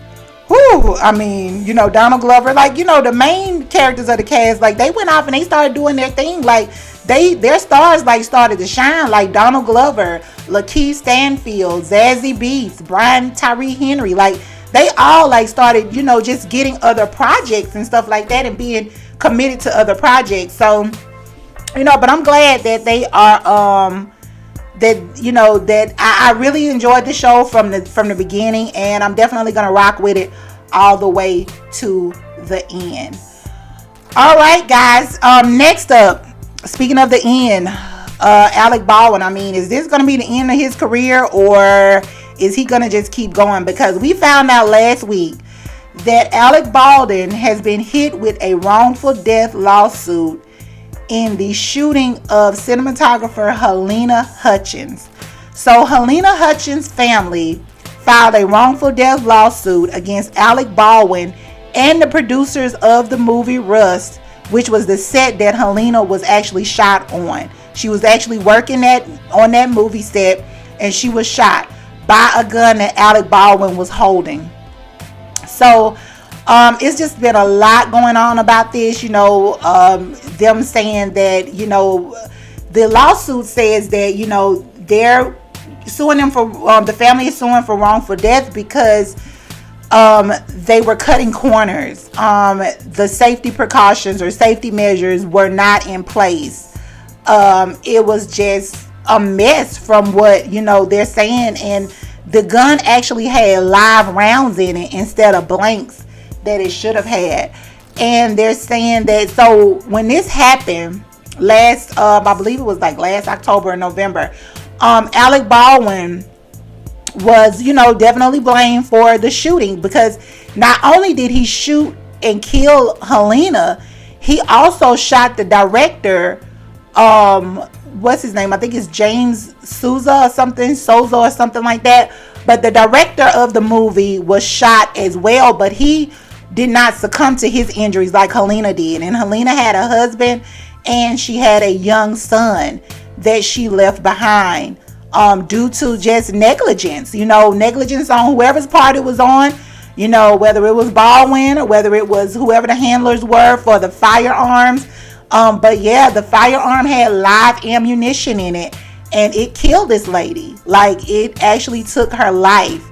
I mean, Donald Glover, like, the main characters of the cast, like, they went off and they started doing their thing. Like, their stars like started to shine, like Donald Glover, Lakeith Stanfield, Zazie Beetz, Brian Tyree Henry. Like they all like started, you know, just getting other projects and stuff like that and being committed to other projects. So, you know, but I'm glad that they are that, you know, that I really enjoyed the show from the beginning, and I'm definitely gonna rock with it all the way to the end. All right, guys. Next up, speaking of the end, Alec Baldwin. I mean, is this gonna be the end of his career, or is he gonna just keep going? Because we found out last week that Alec Baldwin has been hit with a wrongful death lawsuit in the shooting of cinematographer Halyna Hutchins. So Halyna Hutchins' family filed a wrongful death lawsuit against Alec Baldwin and the producers of the movie Rust, which was the set that Halyna was actually shot on. She was actually working on that movie set, and she was shot by a gun that Alec Baldwin was holding. So it's just been a lot going on about this, you know, them saying that, you know, the lawsuit says that, you know, they're suing them for, the family is suing for wrongful death because they were cutting corners. The safety precautions or safety measures were not in place. It was just a mess from what, you know, they're saying, and the gun actually had live rounds in it instead of blanks that it should have had. And they're saying that, so when this happened last, I believe it was like last October or November, Alec Baldwin was, you know, definitely blamed for the shooting, because not only did he shoot and kill Halyna, he also shot the director, what's his name? I think it's James Souza or something like that. But the director of the movie was shot as well, but he did not succumb to his injuries like Halyna did. And Halyna had a husband, and she had a young son that she left behind due to just negligence, you know, negligence on whoever's part it was on, you know, whether it was Baldwin or whether it was whoever the handlers were for the firearms. But yeah, the firearm had live ammunition in it, and it killed this lady. Like, it actually took her life.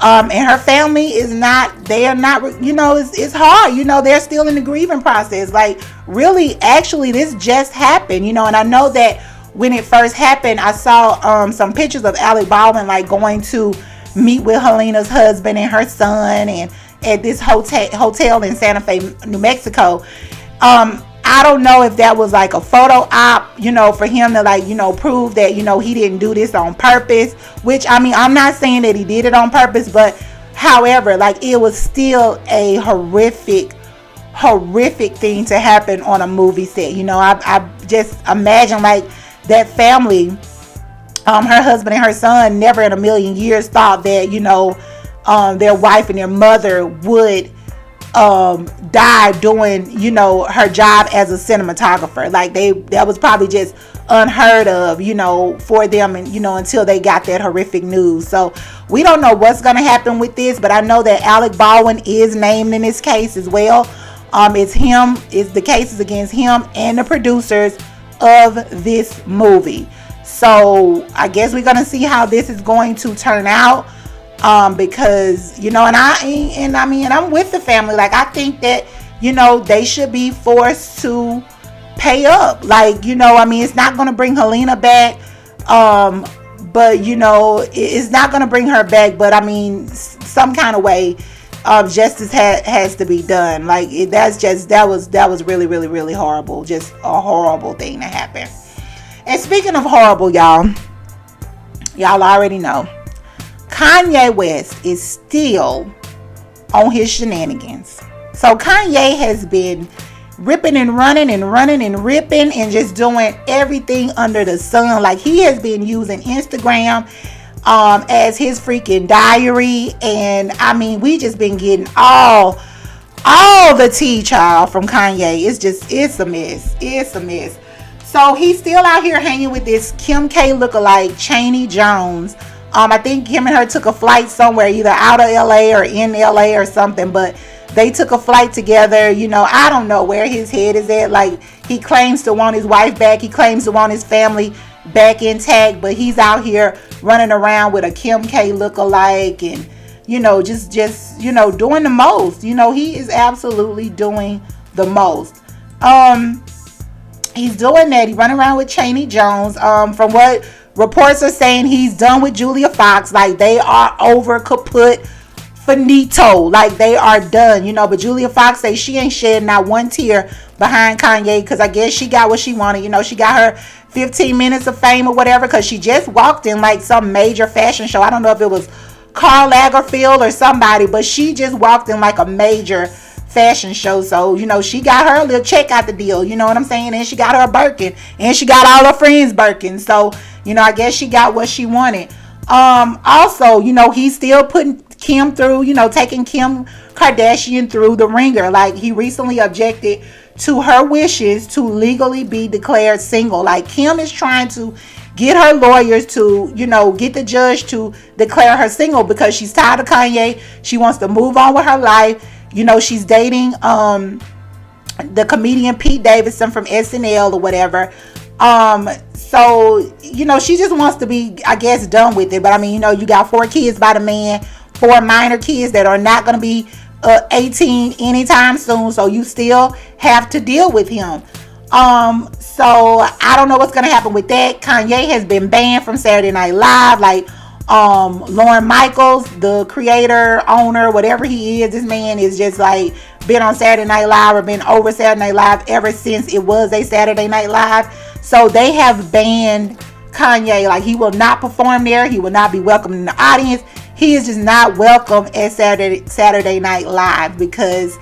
And her family is not, they are not, you know, it's hard, you know, they're still in the grieving process. Like, really, actually, this just happened, you know, and I know that when it first happened, I saw some pictures of Alec Baldwin, like, going to meet with Halyna's husband and her son, and at this hotel in Santa Fe, New Mexico. I don't know if that was like a photo op, you know, for him to, like, you know, prove that, you know, he didn't do this on purpose, which, I mean, I'm not saying that he did it on purpose, but however, like, it was still a horrific thing to happen on a movie set. You know, I just imagine, like, that family, her husband and her son never in a million years thought that, you know, their wife and their mother would die doing, you know, her job as a cinematographer. Like, that was probably just unheard of, you know, for them, and, you know, until they got that horrific news. So we don't know what's going to happen with this, but I know that Alec Baldwin is named in this case as well. The case is against him and the producers of this movie. So I guess we're gonna see how this is going to turn out. Because, you know, and I'm with the family. Like, I think that, you know, they should be forced to pay up. Like, you know, I mean, it's not going to bring Halyna back. But, you know, it's not going to bring her back. But, I mean, some kind of way, justice has to be done. Like, that was really, really, really horrible. Just a horrible thing to happen. And speaking of horrible, y'all already know, Kanye West is still on his shenanigans. So Kanye has been ripping and running and ripping and just doing everything under the sun. Like, he has been using Instagram as his freaking diary. And I mean, we just been getting all the tea, child, from Kanye. It's a mess. It's a mess. So he's still out here hanging with this Kim K lookalike, Chaney Jones. I think him and her took a flight somewhere, either out of LA or in LA or something. But They took a flight together. You know, I don't know where his head is at. Like, he claims to want his wife back. He claims to want his family back intact, but he's out here running around with a Kim K lookalike and, you know, just you know, doing the most. You know, he is absolutely doing the most. He's doing that. He's running around with Chaney Jones. From what reports are saying, he's done with Julia Fox. Like, they are over, kaput, finito. Like, they are done, you know. But Julia Fox says she ain't shedding not one tear behind Kanye, because I guess she got what she wanted. You know, she got her 15 minutes of fame or whatever, because she just walked in like some major fashion show. I don't know if it was Karl Lagerfeld or somebody, but she just walked in like a major fashion show. So, you know, she got her little check out the deal, you know what I'm saying? And she got her a Birkin, and she got all her friends Birkin. So, you know, I guess she got what she wanted. Also, you know, he's still putting Kim through, you know, taking Kim Kardashian through the ringer. Like, he recently objected to her wishes to legally be declared single. Like, Kim is trying to get her lawyers to, you know, get the judge to declare her single, because she's tired of Kanye. She wants to move on with her life. You know, she's dating the comedian Pete Davidson from SNL or whatever. So, you know, she just wants to be, I guess, done with it. But I mean, you know, you got 4 kids by the man, 4 minor kids that are not going to be 18 anytime soon. So you still have to deal with him. So I don't know what's going to happen with that. Kanye has been banned from Saturday Night Live. Like, Lorne Michaels, the creator, owner, whatever he is, this man is just like been on Saturday Night Live or been over Saturday Night Live ever since it was a Saturday Night Live. So they have banned Kanye. Like, he will not perform there. He will not be welcome in the audience. He is just not welcome at Saturday Night Live, because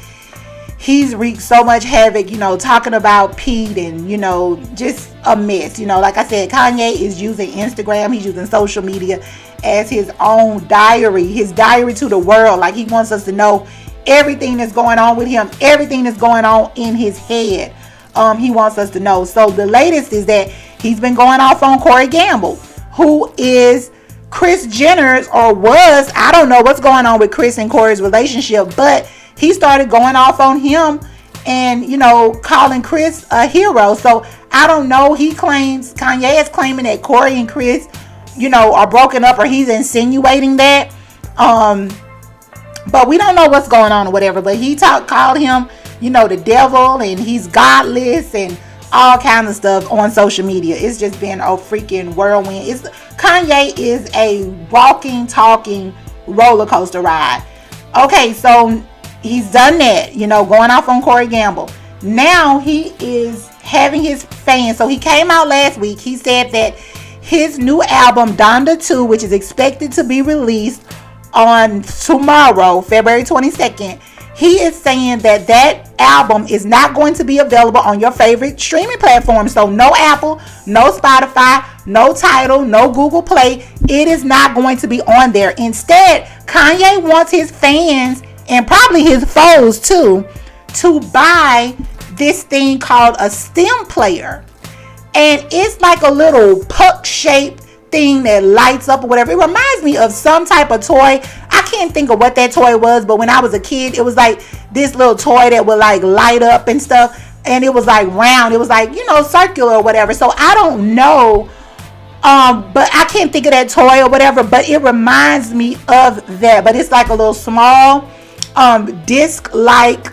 he's wreaked so much havoc, you know, talking about Pete and, you know, just a mess. You know, like I said, Kanye is using Instagram. He's using social media as his own diary, his diary to the world. Like, he wants us to know everything that's going on with him, everything that's going on in his head. He wants us to know. So the latest is that he's been going off on Corey Gamble, who is Kris Jenner's, or was, I don't know what's going on with Kris and Corey's relationship, but he started going off on him and, you know, calling Kris a hero. So I don't know. Kanye is claiming that Corey and Kris, you know, are broken up, or he's insinuating that. But we don't know what's going on or whatever. But he called him, you know, the devil, and he's godless and all kinds of stuff on social media. It's just been a freaking whirlwind. Kanye is a walking, talking roller coaster ride. Okay, so he's done that, you know, going off on Corey Gamble. Now he is having his fans. So he came out last week. He said that his new album, Donda 2, which is expected to be released on tomorrow, February 22nd, he is saying that that album is not going to be available on your favorite streaming platform. So no Apple, no Spotify, no Tidal, no Google Play. It is not going to be on there. Instead, Kanye wants his fans, and probably his foes too, to buy this thing called a stem player. And it's like a little puck-shaped thing that lights up or whatever. It reminds me of some type of toy. I can't think of what that toy was, but when I was a kid, it was like this little toy that would like light up and stuff. And it was like round. It was like, you know, circular or whatever. So I don't know. But I can't think of that toy or whatever. But it reminds me of that. But it's like a little small disc-like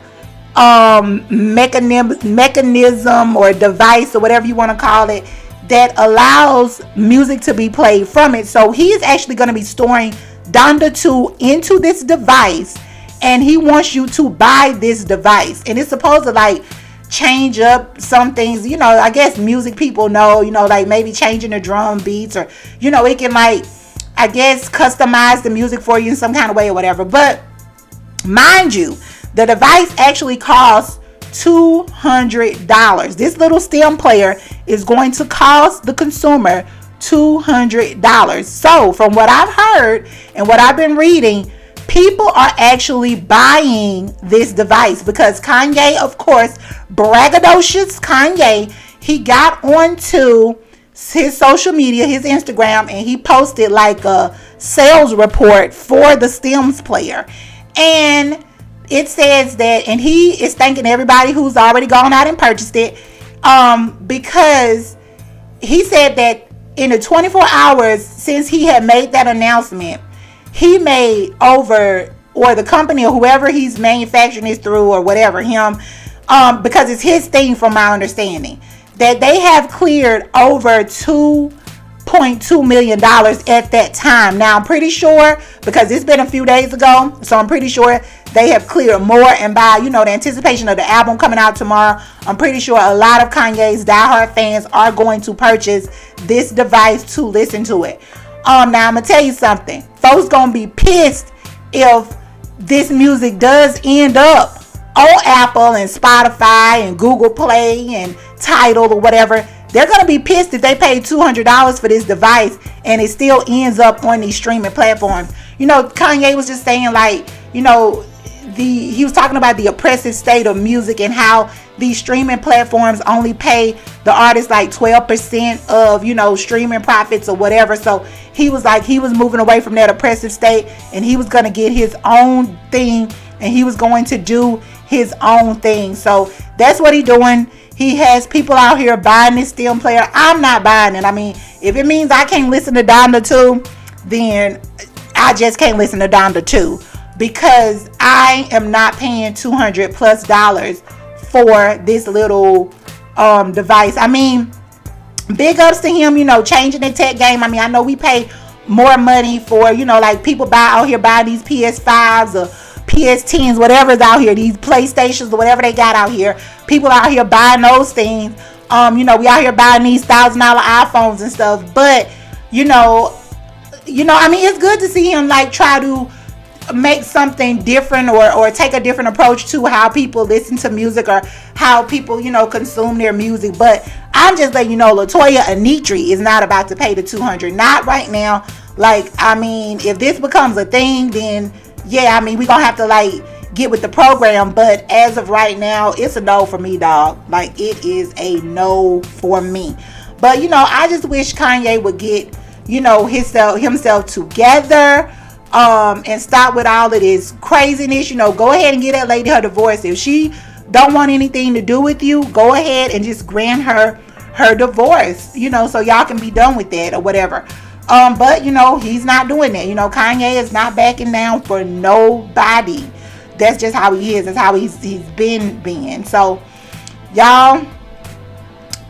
mechanism or device or whatever you want to call it, that allows music to be played from it. So he is actually going to be storing Donda 2 into this device, and he wants you to buy this device. And it's supposed to like change up some things, you know, I guess music people know, you know, like maybe changing the drum beats, or, you know, it can like, I guess, customize the music for you in some kind of way or whatever. But mind you, the device actually costs $200. This little stem player is going to cost the consumer $200. So from what I've heard and what I've been reading, people are actually buying this device because Kanye, of course, braggadocious Kanye, he got onto his social media, his Instagram, and he posted like a sales report for the stems player. And it says that, and he is thanking everybody who's already gone out and purchased it, because he said that in the 24 hours since he had made that announcement, he made over, or the company or whoever he's manufacturing this through or whatever, him, because it's his thing from my understanding, that they have cleared over $2.2 million at that time. Now I'm pretty sure, because it's been a few days ago, so I'm pretty sure they have cleared more, and by, the anticipation of the album coming out tomorrow, I'm pretty sure a lot of Kanye's diehard fans are going to purchase this device to listen to it. Now I'm gonna tell you something. Folks gonna be pissed if this music does end up on Apple and Spotify and Google Play and Tidal or whatever. They're going to be pissed if they paid $200 for this device and it still ends up on these streaming platforms. Kanye was just saying, like, he was talking about the oppressive state of music and how these streaming platforms only pay the artists like 12% of, streaming profits or whatever. So he was like, he was moving away from that oppressive state and he was going to get his own thing and he was going to do his own thing. So that's what he's doing. He has people out here buying this STEM player. I'm not buying it. I mean, if it means I can't listen to Donda 2, then I just can't listen to Donda 2, because I am not paying $200+ for this little device. I mean, big ups to him, changing the tech game. I mean, I know we pay more money for, like people out here buying these PS5s or PS10s, whatever's out here, these PlayStations or whatever they got out here. People out here buying those things. We out here buying these $1,000 iPhones and stuff. But, I mean, it's good to see him like try to make something different or take a different approach to how people listen to music or how people, consume their music. But I'm just letting you know, Latoya Anitri is not about to pay the $200. Not right now. Like, I mean, if this becomes a thing, then yeah, I mean, we're going to have to like get with the program. But as of right now, it's a no for me, dog. Like, it is a no for me. But, I just wish Kanye would get, himself together. And stop with all of this craziness. Go ahead and get that lady her divorce. If she don't want anything to do with you, go ahead and just grant her divorce, so y'all can be done with that or whatever. But he's not doing that. Kanye is not backing down for nobody. That's just how he is. That's how he's been. So y'all,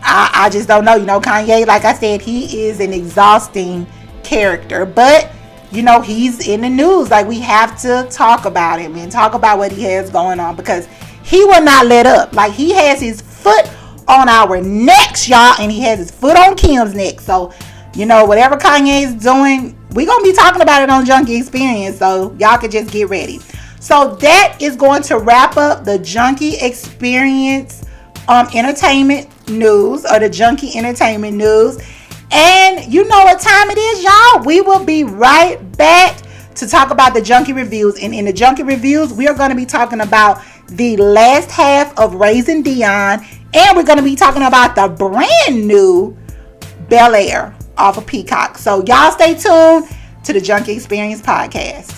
I just don't know. Kanye, like I said, he is an exhausting character, but he's in the news. Like, we have to talk about him and talk about what he has going on, because he will not let up. Like, he has his foot on our necks, y'all, and he has his foot on Kim's neck. So, whatever Kanye is doing, we're going to be talking about it on Junkie Xperience. So, y'all can just get ready. So, that is going to wrap up the Junkie Xperience entertainment news, or the Junkie entertainment news. And you know what time it is, y'all. We will be right back to talk about the Junkie Reviews. And in the Junkie Reviews, we are going to be talking about the last half of Raising Dion. And we're going to be talking about the brand new Bel-Air off of Peacock. So y'all stay tuned to the Junkie Xperience Podcast.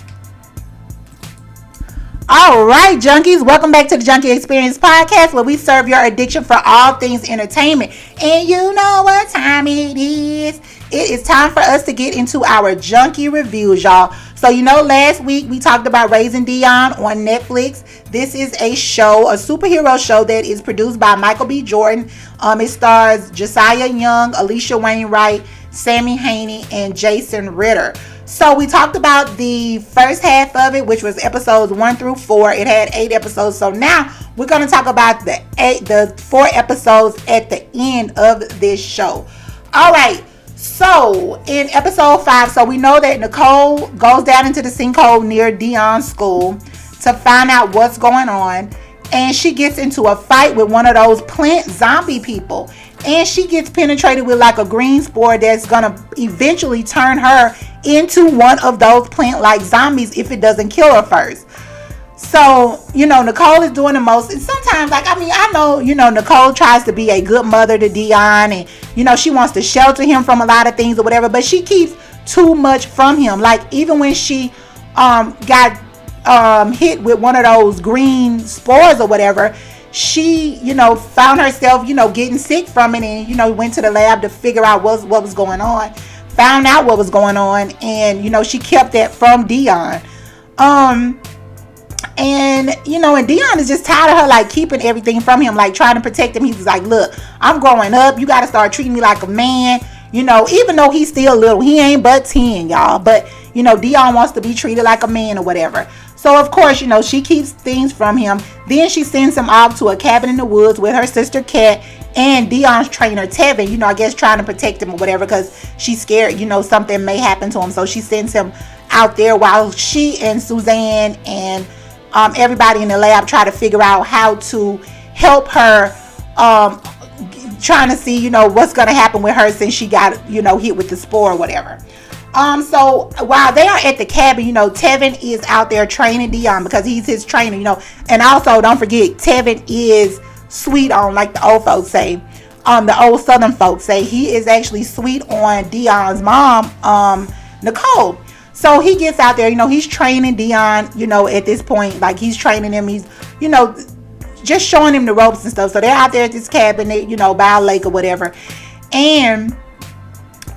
All right, junkies, welcome back to the Junkie Xperience Podcast, where we serve your addiction for all things entertainment. And you know what time it is. It is time for us to get into our Junkie Reviews, y'all. So, last week we talked about Raising Dion on Netflix. This is a show, a superhero show that is produced by Michael B. Jordan. It stars Josiah Young, Alicia Wainwright, Sammy Haney, and Jason Ritter. So we talked about the first half of it, which was episodes 1 through 4. It had 8 episodes. So now we're going to talk about the 4 episodes at the end of this show. All right. So in episode 5, so we know that Nicole goes down into the sinkhole near Dion's school to find out what's going on. And she gets into a fight with one of those plant zombie people. And she gets penetrated with like a green spore that's going to eventually turn her into one of those plant-like zombies if it doesn't kill her first. So, Nicole is doing the most. And sometimes, I know, Nicole tries to be a good mother to Dion. And, she wants to shelter him from a lot of things or whatever. But she keeps too much from him. Like, even when she got hit with one of those green spores or whatever, she, found herself, getting sick from it, and, went to the lab to figure out what was going on, found out what was going on, and, she kept that from Dion. And Dion is just tired of her, like, keeping everything from him, like, trying to protect him. He was like, look, I'm growing up. You got to start treating me like a man, even though he's still little. He ain't but 10, y'all. But, Dion wants to be treated like a man or whatever. So, of course, she keeps things from him. Then she sends him off to a cabin in the woods with her sister, Kat, and Dion's trainer, Tevin, I guess trying to protect him or whatever, because she's scared, something may happen to him. So she sends him out there while she and Suzanne and everybody in the lab try to figure out how to help her, trying to see, what's going to happen with her since she got, hit with the spore or whatever. So while they are at the cabin, Tevin is out there training Dion because he's his trainer, and also don't forget, Tevin is sweet on, like the old folks say, the old Southern folks say, he is actually sweet on Dion's mom, Nicole. So he gets out there, he's training Dion, at this point, like he's training him, he's, just showing him the ropes and stuff. So they're out there at this cabin, by a lake or whatever. And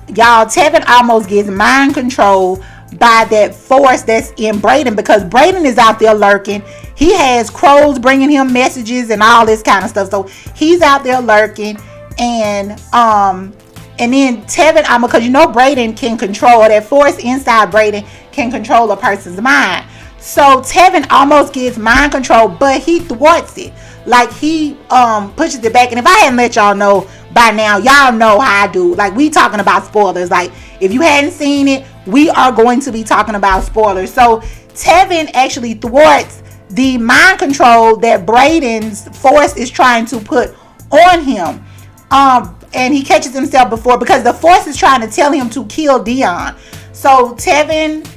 y'all, Tevin almost gets mind controlled by that force that's in Brayden, because Brayden is out there lurking. He has crows bringing him messages and all this kind of stuff. So he's out there lurking, and then Tevin, because Brayden can control that force inside Brayden, can control a person's mind. So Tevin almost gets mind control, but he thwarts it. Like he pushes it back. And if I hadn't let y'all know by now, y'all know how I do. Like, we talking about spoilers. Like, if you hadn't seen it, we are going to be talking about spoilers. So Tevin actually thwarts the mind control that Brayden's force is trying to put on him. And he catches himself before, because the force is trying to tell him to kill Dion. So Tevin,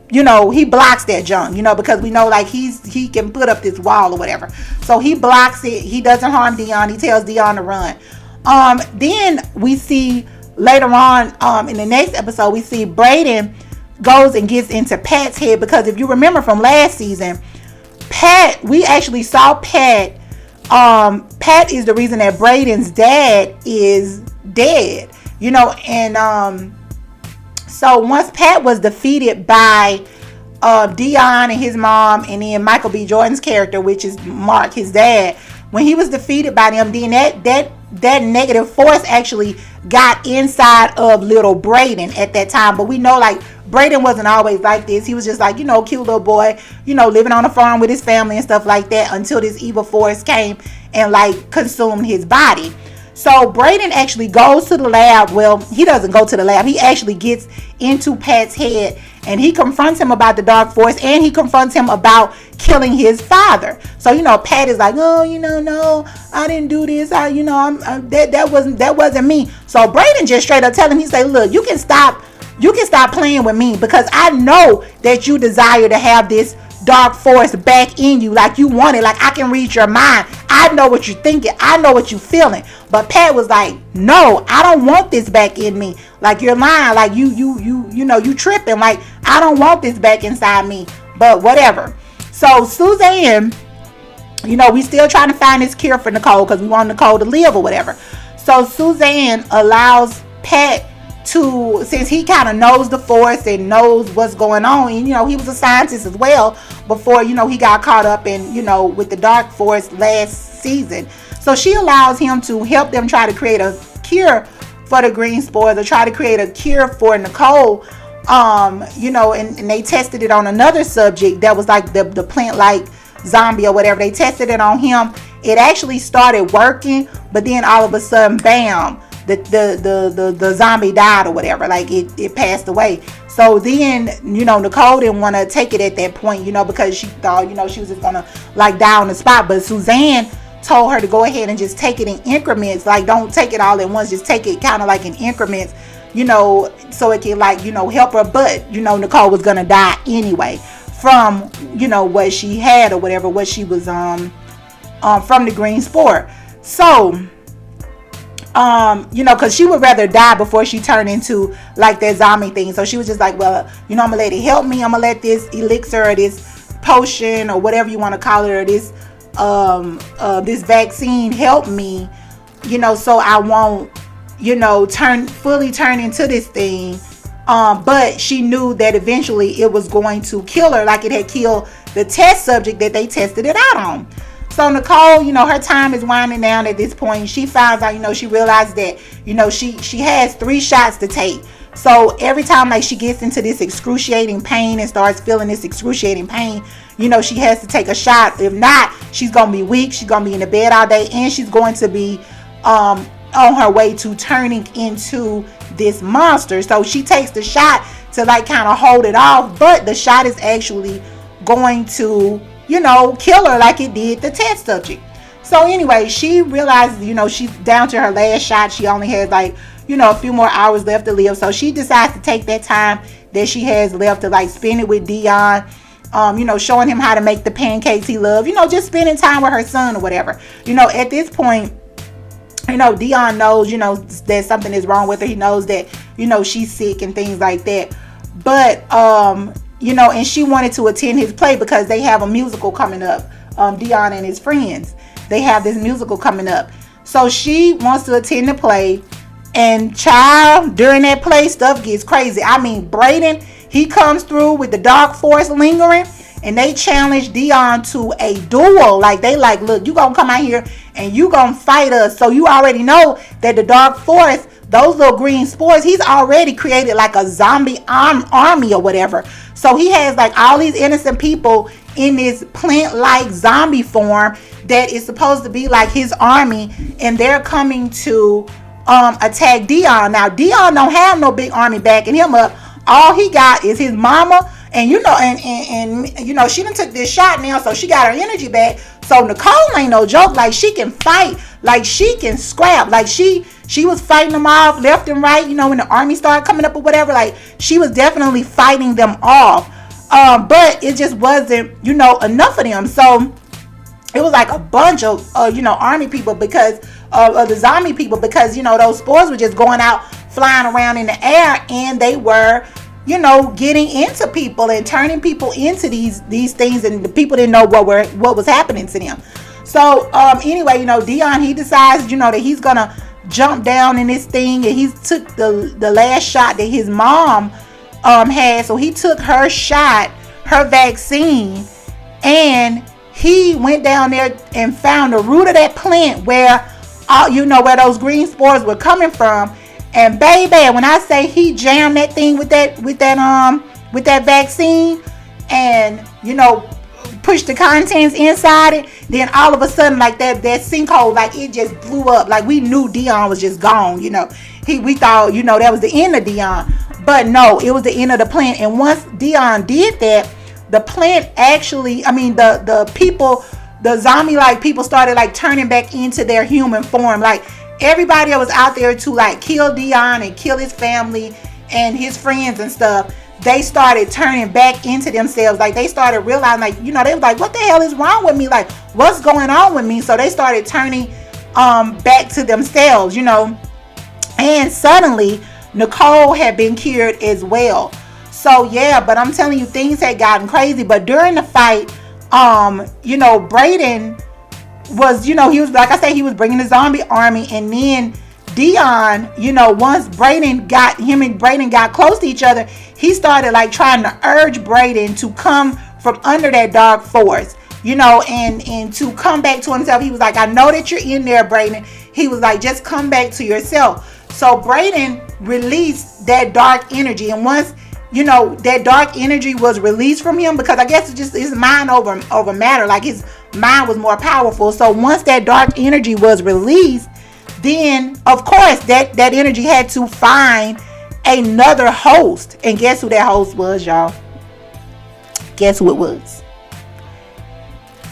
he blocks that junk, because we know, like, he can put up this wall or whatever. So he blocks it. He doesn't harm Dion. He tells Dion to run. Then we see later on, in the next episode, we see Brayden goes and gets into Pat's head, because if you remember from last season, we actually saw Pat. Pat is the reason that Brayden's dad is dead, and so once Pat was defeated by Dion and his mom, and then Michael B. Jordan's character, which is Mark, his dad, when he was defeated by them, then that negative force actually got inside of little Brayden at that time. But we know, like, Brayden wasn't always like this. He was just like, cute little boy, living on a farm with his family and stuff like that, until this evil force came and, like, consumed his body. So Brayden actually goes to the lab. Well, he doesn't go to the lab. He actually gets into Pat's head, and he confronts him about the dark force, and he confronts him about killing his father. So, Pat is like, oh, no, I didn't do this. That wasn't me. So Brayden just straight up tell him, he say, look, you can stop playing with me, because I know that you desire to have this dark force back in you, like you want it. Like, I can read your mind. I know what you're thinking. I know what you're feeling. But Pat was like, no, I don't want this back in me. Like, you're lying. Like, you tripping. Like, I don't want this back inside me. But whatever. So Suzanne, we still trying to find this cure for Nicole, because we want Nicole to live or whatever. So Suzanne allows Pat to, since he kind of knows the force and knows what's going on, and he was a scientist as well before he got caught up in with the dark force last season. So she allows him to help them try to create a cure for the green spores, or try to create a cure for Nicole. And they tested it on another subject that was like the plant like zombie or whatever. They tested it on him. It actually started working, but then all of a sudden, bam, the zombie died or whatever. Like, it passed away. So then, Nicole didn't want to take it at that point, because she thought, she was just gonna, like, die on the spot. But Suzanne told her to go ahead and just take it in increments. Like, don't take it all at once. Just take it kind of like in increments, so it can, like, help her. But Nicole was gonna die anyway from what she had or whatever, what she was from the green spore. So because she would rather die before she turned into, like, that zombie thing. So she was just like, well, I'm gonna let it help me. I'm gonna let this elixir or this potion or whatever you want to call it, or this vaccine help me, so I won't, fully turn into this thing. But she knew that eventually it was going to kill her, like it had killed the test subject that they tested it out on. So Nicole, her time is winding down at this point. She finds out, she realized that, she has 3 shots to take. So every time like she gets into this excruciating pain and starts feeling this excruciating pain, she has to take a shot. If not, she's going to be weak. She's going to be in the bed all day, and she's going to be on her way to turning into this monster. So she takes the shot to like kind of hold it off, but the shot is actually going to, kill her like it did the test subject. So anyway, she realizes, she's down to her last shot. She only has like, a few more hours left to live. So she decides to take that time that she has left to like spend it with Dion, showing him how to make the pancakes he loves, just spending time with her son or whatever. At this point, Dion knows, that something is wrong with her. He knows that, she's sick and things like that. But, and she wanted to attend his play because they have a musical coming up. Dion and his friends, they have this musical coming up. So she wants to attend the play. And child, during that play, stuff gets crazy. I mean, Brayden, he comes through with the dark force lingering. And they challenge Dion to a duel. Like, they like, look, you gonna come out here and you gonna fight us. So you already know that the dark force, those little green spores, he's already created like a zombie army or whatever. So he has like all these innocent people in this plant-like zombie form that is supposed to be like his army. And they're coming to attack Dion. Now, Dion don't have no big army backing him up. All he got is his mama. And and she done took this shot now, so she got her energy back. So Nicole ain't no joke. Like, she can fight, like she can scrap. Like she was fighting them off left and right, when the army started coming up or whatever. Like, she was definitely fighting them off. But it just wasn't, enough of them. So it was like a bunch of army people because of the zombie people, because those spores were just going out, flying around in the air, and they were getting into people and turning people into these things, and the people didn't know what was happening to them. So anyway, Dion, he decides that he's gonna jump down in this thing, and he took the last shot that his mom had. So he took her shot, her vaccine, and he went down there and found the root of that plant where where those green spores were coming from. And baby, when I say he jammed that thing with that vaccine, and pushed the contents inside it, then all of a sudden, like that sinkhole, like it just blew up. Like, we knew Dion was just gone. We thought that was the end of Dion, but no, it was the end of the plant. And once Dion did that, the plant actually, the people, the zombie like people started like turning back into their human form. Like, everybody that was out there to like kill Dion and kill his family and his friends and stuff, they started turning back into themselves. Like, they started realizing, like, they was like, what the hell is wrong with me? Like, what's going on with me? So they started turning back to themselves, and suddenly Nicole had been cured as well. So yeah, but I'm telling you, things had gotten crazy. But during the fight, Brayden was, he was, like I said, he was bringing the zombie army. And then Dion, once Brayden got close to each other, he started like trying to urge Brayden to come from under that dark force, and to come back to himself. He was like, I know that you're in there, Brayden. He was like, just come back to yourself. So Brayden released that dark energy. And once, that dark energy was released from him, because I guess it's just his mind over matter. Like, his mind was more powerful. So once that dark energy was released, then of course that energy had to find another host. And guess who that host was, y'all? Guess who it was?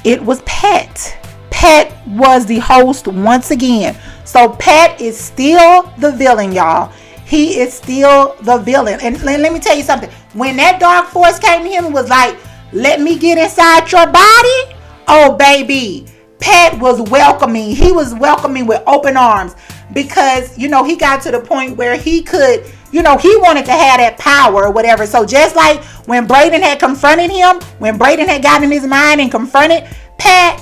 It was Pat. Pat was the host once again. So Pat is still the villain, y'all. He is still the villain. And let me tell you something. When that dark force came to him and was like, let me get inside your body. Oh, baby. Pat was welcoming. He was welcoming with open arms, because, he got to the point where he could, he wanted to have that power or whatever. So just like when Brayden had confronted him, when Brayden had gotten in his mind and confronted Pat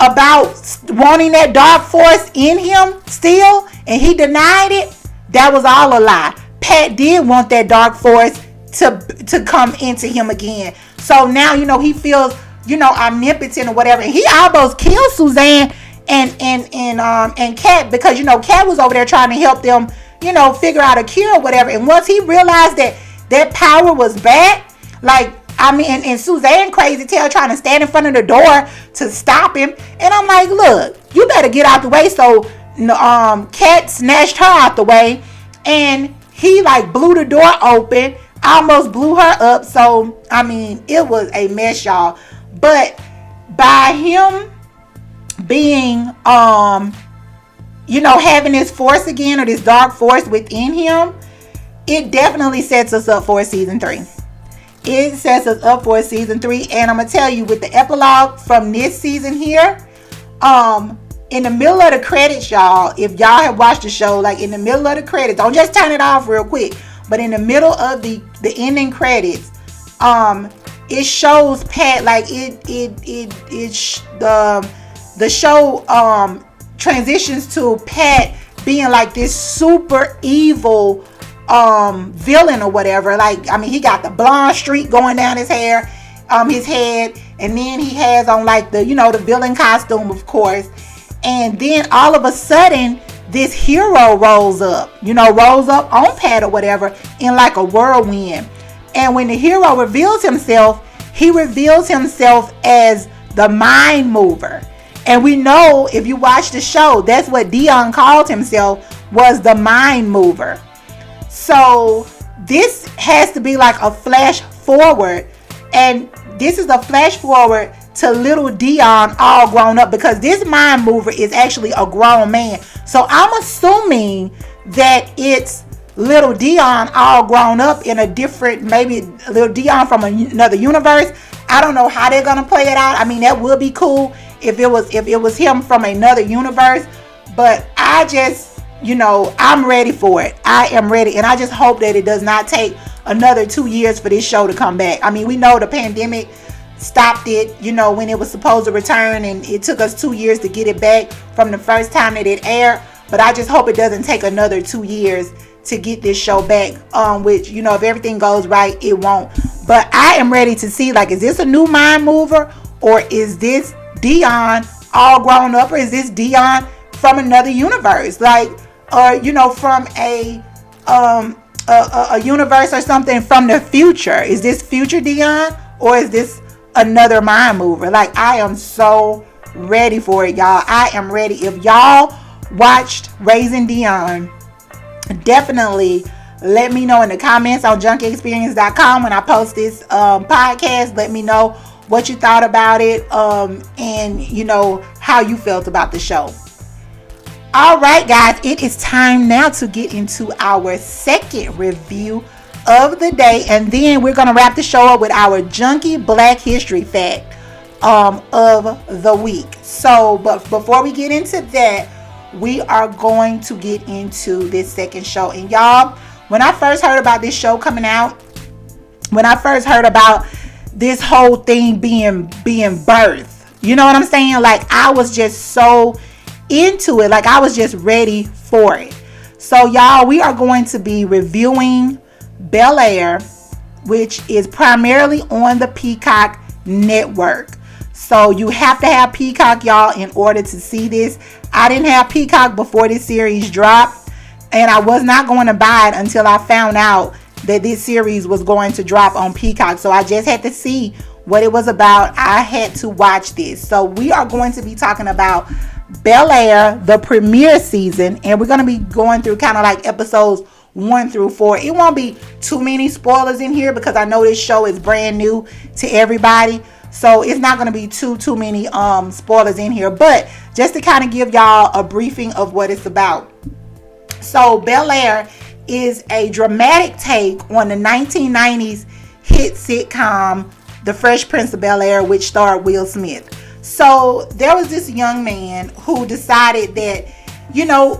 about wanting that dark force in him still, and he denied it, that was all a lie. Pat did want that dark force to come into him again. So now, he feels, omnipotent or whatever. And he almost killed Suzanne and Kat, because, Kat was over there trying to help them, figure out a cure or whatever. And once he realized that power was back, and Suzanne crazy tail trying to stand in front of the door to stop him. And I'm like, look, you better get out the way. So Kat snatched her out the way, and he blew the door open, almost blew her up. So it was a mess, y'all. But by him being having this force again, or this dark force within him, it definitely sets us up for a season 3. It sets us up for a season 3. And I'm gonna tell you, with the epilogue from this season here, in the middle of the credits, y'all, if y'all have watched the show, in the middle of the credits, don't just turn it off real quick, but in the middle of the ending credits, it shows Pat, the show transitions to Pat being this super evil villain or whatever. He got the blonde streak going down his hair, his head, and then he has on the villain costume, of course. And then all of a sudden, this hero rolls up on Pat or whatever in a whirlwind. And when the hero reveals himself, he reveals himself as the mind mover. And we know, if you watch the show, that's what Dion called himself, was the mind mover. So this has to be a flash forward. And this is a flash forward to little Dion all grown up, because this mind mover is actually a grown man. So I'm assuming that it's little Dion all grown up in a different, maybe little Dion from another universe. I don't know how they're gonna play it out. That would be cool if it was him from another universe. But I just, I'm ready for it. I am ready, and I just hope that it does not take another 2 years for this show to come back. We know the pandemic stopped it, when it was supposed to return, and it took us 2 years to get it back from the first time that it aired. But I just hope it doesn't take another 2 years to get this show back, which, if everything goes right, it won't. But I am ready to see, is this a new mind mover, or is this Dion all grown up, or is this Dion from another universe, or from a universe or something from the future? Is this future Dion, or is this another mind mover? I am so ready for it, y'all. I am ready. If y'all watched Raising Dion, definitely let me know in the comments on JunkieXperience.com when I post this podcast. Let me know what you thought about it, and how you felt about the show. All right, guys, it is time now to get into our second review of the day, and then we're going to wrap the show up with our Junkie Black History Fact of the week. So, but before we get into that, we are going to get into this second show. And y'all, when I first heard about this show coming out, when I first heard about this whole thing being birthed, you know what I'm saying? I was just so into it. I was just ready for it. So y'all, we are going to be reviewing Bel-Air, which is primarily on the Peacock network. So you have to have Peacock, y'all, in order to see this. I didn't have Peacock before this series dropped, and I was not going to buy it until I found out that this series was going to drop on Peacock. So I just had to see what it was about. I had to watch this. So we are going to be talking about Bel-Air, the premiere season, and we're going to be going through kind of episodes 1 through 4. It won't be too many spoilers in here, because I know this show is brand new to everybody. So it's not going to be too many spoilers in here, but just to kind of give y'all a briefing of what it's about. So Bel-Air is a dramatic take on the 1990s hit sitcom The Fresh Prince of Bel-Air, which starred Will Smith. So there was this young man who decided that,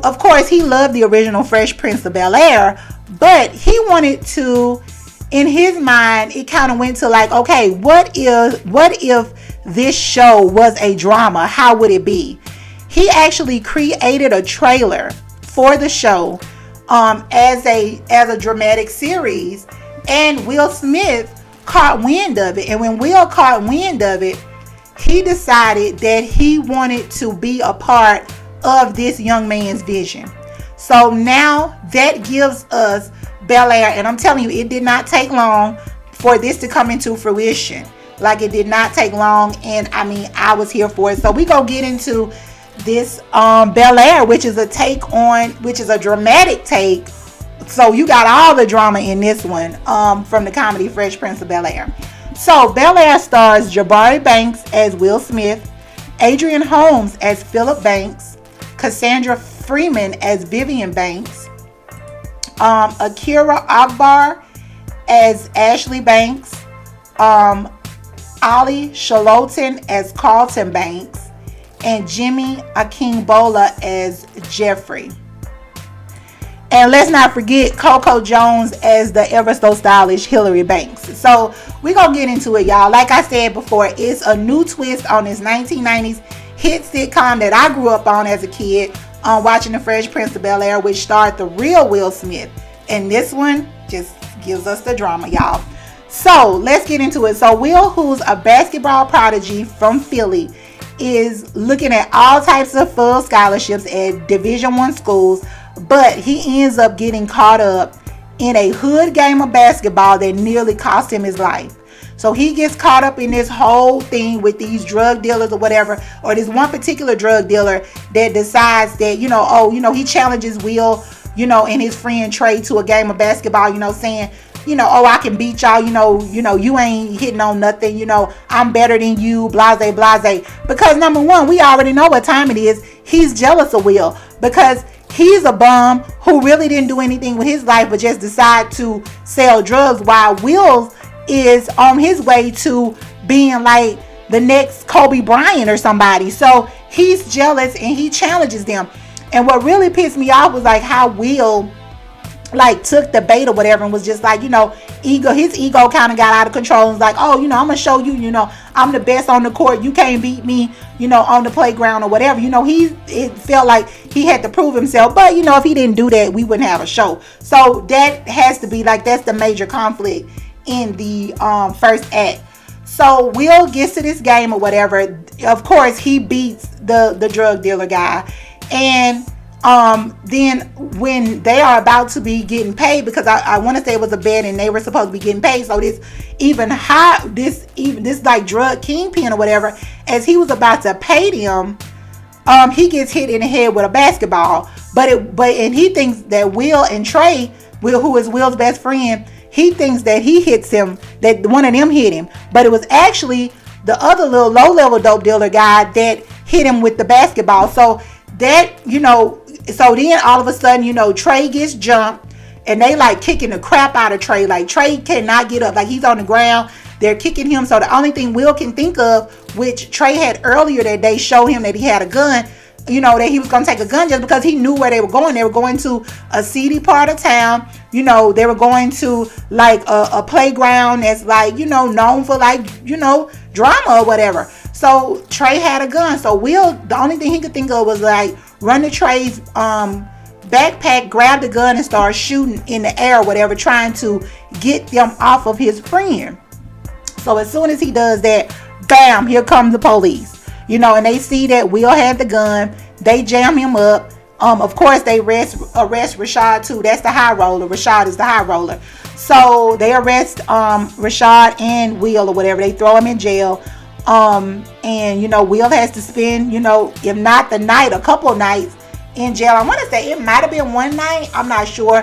of course he loved the original Fresh Prince of Bel-Air, But he wanted to, in his mind, it kind of went to like, okay, what if this show was a drama? How would it be? He actually created a trailer for the show as a dramatic series, and Will Smith caught wind of it. And when Will caught wind of it, he decided that he wanted to be a part of this young man's vision. So now that gives us Bel-Air, and I'm telling you, it did not take long for this to come into fruition. Like, it did not take long, and I mean, I was here for it. So we gonna get into this Bel-Air, which is a dramatic take. So you got all the drama in this one from the comedy Fresh Prince of Bel-Air. So Bel-Air stars Jabari Banks as Will Smith, Adrian Holmes as Philip Banks, Cassandra Freeman as Vivian Banks, Akira Akbar as Ashley Banks, Ali Shalotin as Carlton Banks, and Jimmy Akingbola as Jeffrey. And let's not forget Coco Jones as the ever so stylish Hillary Banks. So we're going to get into it, y'all. Like I said before, it's a new twist on this 1990s hit sitcom that I grew up on as a kid, watching The Fresh Prince of Bel-Air, which starred the real Will Smith. And this one just gives us the drama, y'all. So let's get into it. So Will, who's a basketball prodigy from Philly, is looking at all types of full scholarships at Division I schools, but he ends up getting caught up in a hood game of basketball that nearly cost him his life. So he gets caught up in this whole thing with these drug dealers or whatever, or this one particular drug dealer that decides that, he challenges Will, and his friend Trey to a game of basketball, saying, I can beat y'all, you ain't hitting on nothing, I'm better than you, blase, blase. Because number one, we already know what time it is. He's jealous of Will because he's a bum who really didn't do anything with his life but just decide to sell drugs, while Will is on his way to being like the next Kobe Bryant or somebody. So he's jealous and he challenges them. And what really pissed me off was like how Will took the bait or whatever and was just like, his ego kind of got out of control and was like, I'm gonna show you, I'm the best on the court, you can't beat me, on the playground or whatever. It felt like he had to prove himself, but if he didn't do that, we wouldn't have a show. So that has to be that's the major conflict in the first act. So Will gets to this game or whatever. Of course he beats the drug dealer guy, and then when they are about to be getting paid, because I want to say it was a bet and they were supposed to be getting paid, so this drug kingpin or whatever, as he was about to pay them, he gets hit in the head with a basketball, and he thinks that Will and Trey, who is Will's best friend, he thinks that he hits him, that one of them hit him, but it was actually the other little low-level dope dealer guy that hit him with the basketball. So that, so then all of a sudden, Trey gets jumped and they kicking the crap out of Trey. Trey cannot get up. He's on the ground. They're kicking him. So the only thing Will can think of, which Trey had earlier that day, showed him that he had a gun, that he was going to take a gun just because he knew where they were going. They were going to a seedy part of town. They were going to a playground that's known for drama or whatever. So Trey had a gun. So Will, the only thing he could think of was run to Trey's backpack, grab the gun and start shooting in the air or whatever, trying to get them off of his friend. So as soon as he does that, bam, here comes the police. And they see that Will had the gun. They jam him up. Of course, they arrest Rashad too. That's the high roller. Rashad is the high roller. So they arrest Rashad and Will or whatever. They throw him in jail. And Will has to spend, if not the night, a couple of nights in jail. I want to say it might have been one night. I'm not sure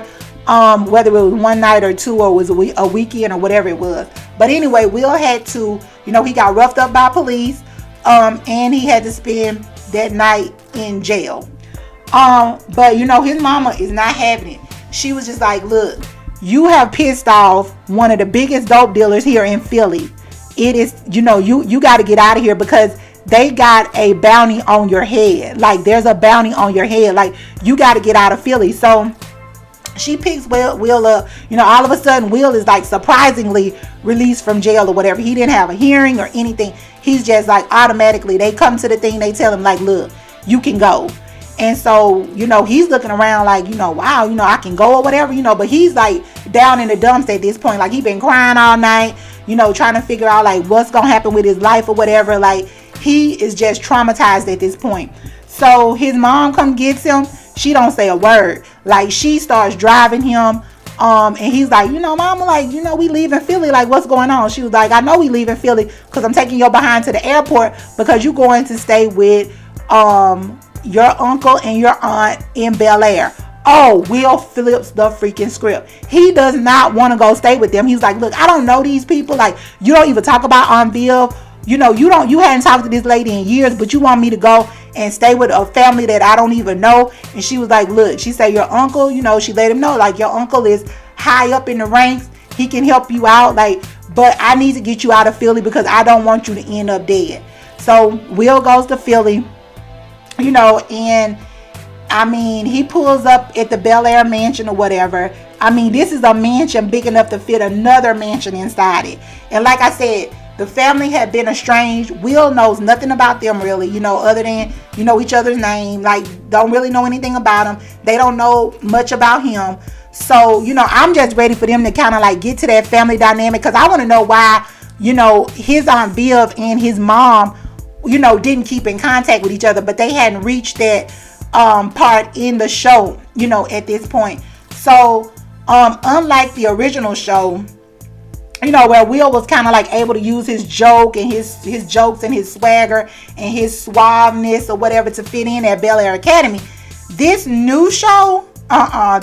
whether it was one night or two, or was a weekend or whatever it was. But anyway, Will had to, he got roughed up by police. And he had to spend that night in jail. But his mama is not having it. She was just like, look, you have pissed off one of the biggest dope dealers here in Philly. It is, you got to get out of here because they got a bounty on your head. There's a bounty on your head. You got to get out of Philly. So She picks Will up. All of a sudden, Will is like surprisingly released from jail or whatever. He didn't have a hearing or anything. He's just like automatically, they come to the thing, they tell him like, look, you can go. And so, he's looking around like, wow, I can go or whatever, but he's like down in the dumps at this point. Like, he been crying all night, trying to figure out like what's going to happen with his life or whatever. Like, he is just traumatized at this point. So his mom come gets him. She don't say a word. Like, she starts driving him. And he's like, mama, like, we leaving Philly. Like, what's going on? She was like, I know we leaving Philly because I'm taking your behind to the airport because you're going to stay with your uncle and your aunt in Bel-Air. Oh, Will flips the freaking script. He does not want to go stay with them. He's like, look, I don't know these people. Like, you don't even talk about Aunt Viv. You hadn't talked to this lady in years, but you want me to go and stay with a family that I don't even know. And she was like, look, she said, your uncle, she let him know, like, your uncle is high up in the ranks. He can help you out. Like, but I need to get you out of Philly because I don't want you to end up dead. So Will goes to Philly, and I mean, he pulls up at the Bel-Air mansion or whatever. I mean, this is a mansion big enough to fit another mansion inside it. And like I said, the family had been estranged. Will knows nothing about them really, other than, each other's name. Like, don't really know anything about them. They don't know much about him. So, I'm just ready for them to kind of like get to that family dynamic because I want to know why, his Aunt Viv and his mom, didn't keep in contact with each other, but they hadn't reached that part in the show, at this point. So, unlike the original show, where Will was kind of like able to use his joke and his jokes and his swagger and his suaveness or whatever to fit in at Bel-Air Academy. This new show,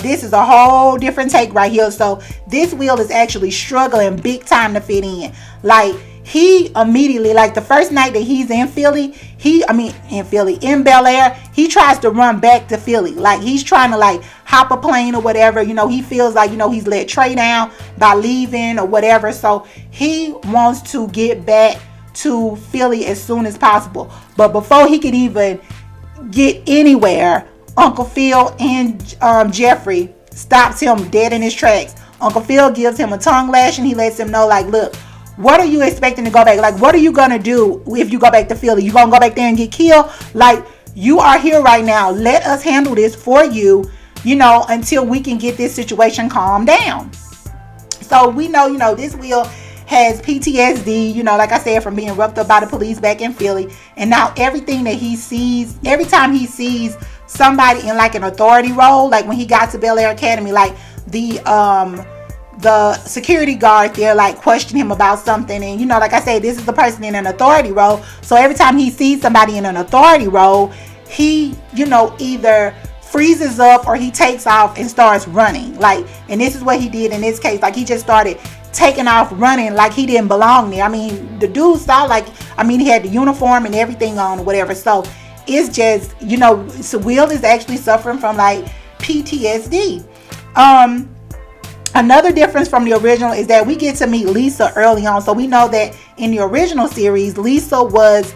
this is a whole different take right here. So this Will is actually struggling big time to fit in. Like, he immediately, like the first night that he's in Philly, in Bel-Air, he tries to run back to Philly. Like, he's trying to like hop a plane or whatever. He feels like, he's let Trey down by leaving or whatever. So he wants to get back to Philly as soon as possible. But before he could even get anywhere, Uncle Phil and Jeffrey stops him dead in his tracks. Uncle Phil gives him a tongue lash and he lets him know, like, look, what are you expecting to go back? Like, what are you going to do if you go back to Philly? You going to go back there and get killed? Like, you are here right now. Let us handle this for you, until we can get this situation calmed down. So we know, this Will has PTSD, like I said, from being roughed up by the police back in Philly. And now everything that he sees, every time he sees somebody in like an authority role, like when he got to Bel-Air Academy, like the security guard there like questioned him about something, and like I say, this is the person in an authority role. So every time he sees somebody in an authority role, he either freezes up or he takes off and starts running. Like, and this is what he did in this case. Like, he just started taking off running like he didn't belong there. I mean, the dude saw, like, he had the uniform and everything on or whatever. So it's just, so Will is actually suffering from like PTSD. Another difference from the original is that we get to meet Lisa early on. So we know that in the original series, Lisa was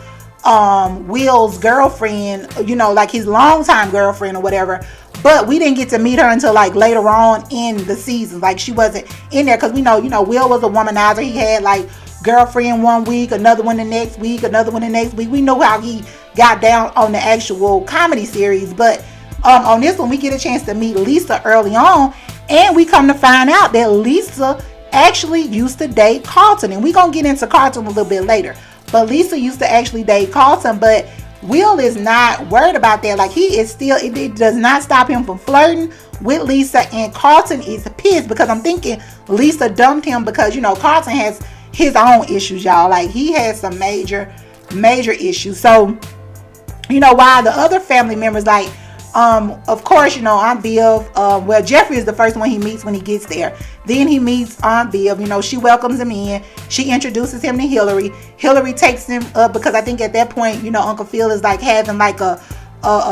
Will's girlfriend, like his longtime girlfriend or whatever. But we didn't get to meet her until like later on in the season. Like, she wasn't in there because we know, Will was a womanizer. He had like girlfriend one week, another one the next week, another one the next week. We know how he got down on the actual comedy series. But on this one, we get a chance to meet Lisa early on. And we come to find out that Lisa actually used to date Carlton. And we're going to get into Carlton a little bit later. But Lisa used to actually date Carlton. But Will is not worried about that. Like, he is still, it does not stop him from flirting with Lisa. And Carlton is pissed because I'm thinking Lisa dumped him because, Carlton has his own issues, y'all. Like, he has some major issues. So, while the other family members, like, of course, Aunt Viv, Jeffrey is the first one he meets when he gets there. Then he meets Aunt Viv, she welcomes him in. She introduces him to Hillary. Hillary takes him up because I think at that point, Uncle Phil is like having like a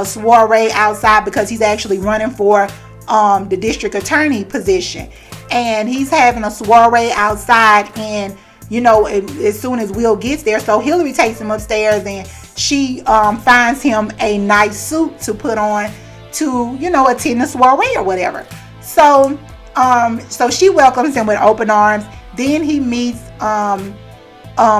soiree outside because he's actually running for the district attorney position. And he's having a soiree outside, and as soon as Will gets there, so Hillary takes him upstairs and she finds him a nice suit to put on to, attend the soiree or whatever. So she welcomes him with open arms. Then he meets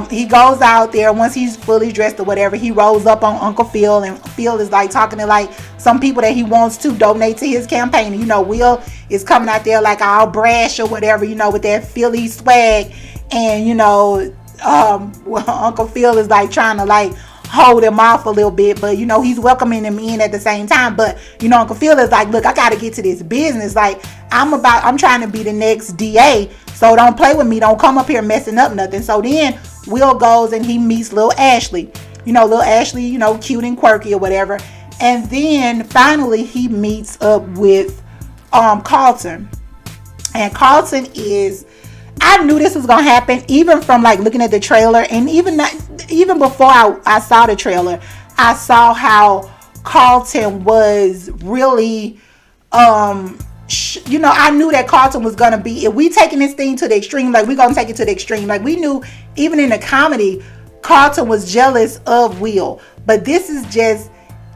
he goes out there. Once he's fully dressed or whatever, he rolls up on Uncle Phil, and Phil is like talking to like some people that he wants to donate to his campaign. You know, Will is coming out there like all brash or whatever, you know, with that Philly swag. And, you know, Uncle Phil is like trying to like hold him off a little bit, but you know, he's welcoming him in at the same time. But you know, Uncle Phil is like, look, I gotta get to this business. Like, I'm trying to be the next DA, so don't play with me, don't come up here messing up nothing. So then Will goes and he meets Lil Ashley. You know, Lil Ashley, you know, cute and quirky or whatever. And then finally he meets up with Carlton. And Carlton is, I knew this was gonna happen even from like looking at the trailer, and even before I saw the trailer, I saw how Carlton was really, you know, I knew that Carlton was gonna be, if we taking this thing to the extreme, like we gonna take it to the extreme. Like we knew even in the comedy, Carlton was jealous of Will, but this is just,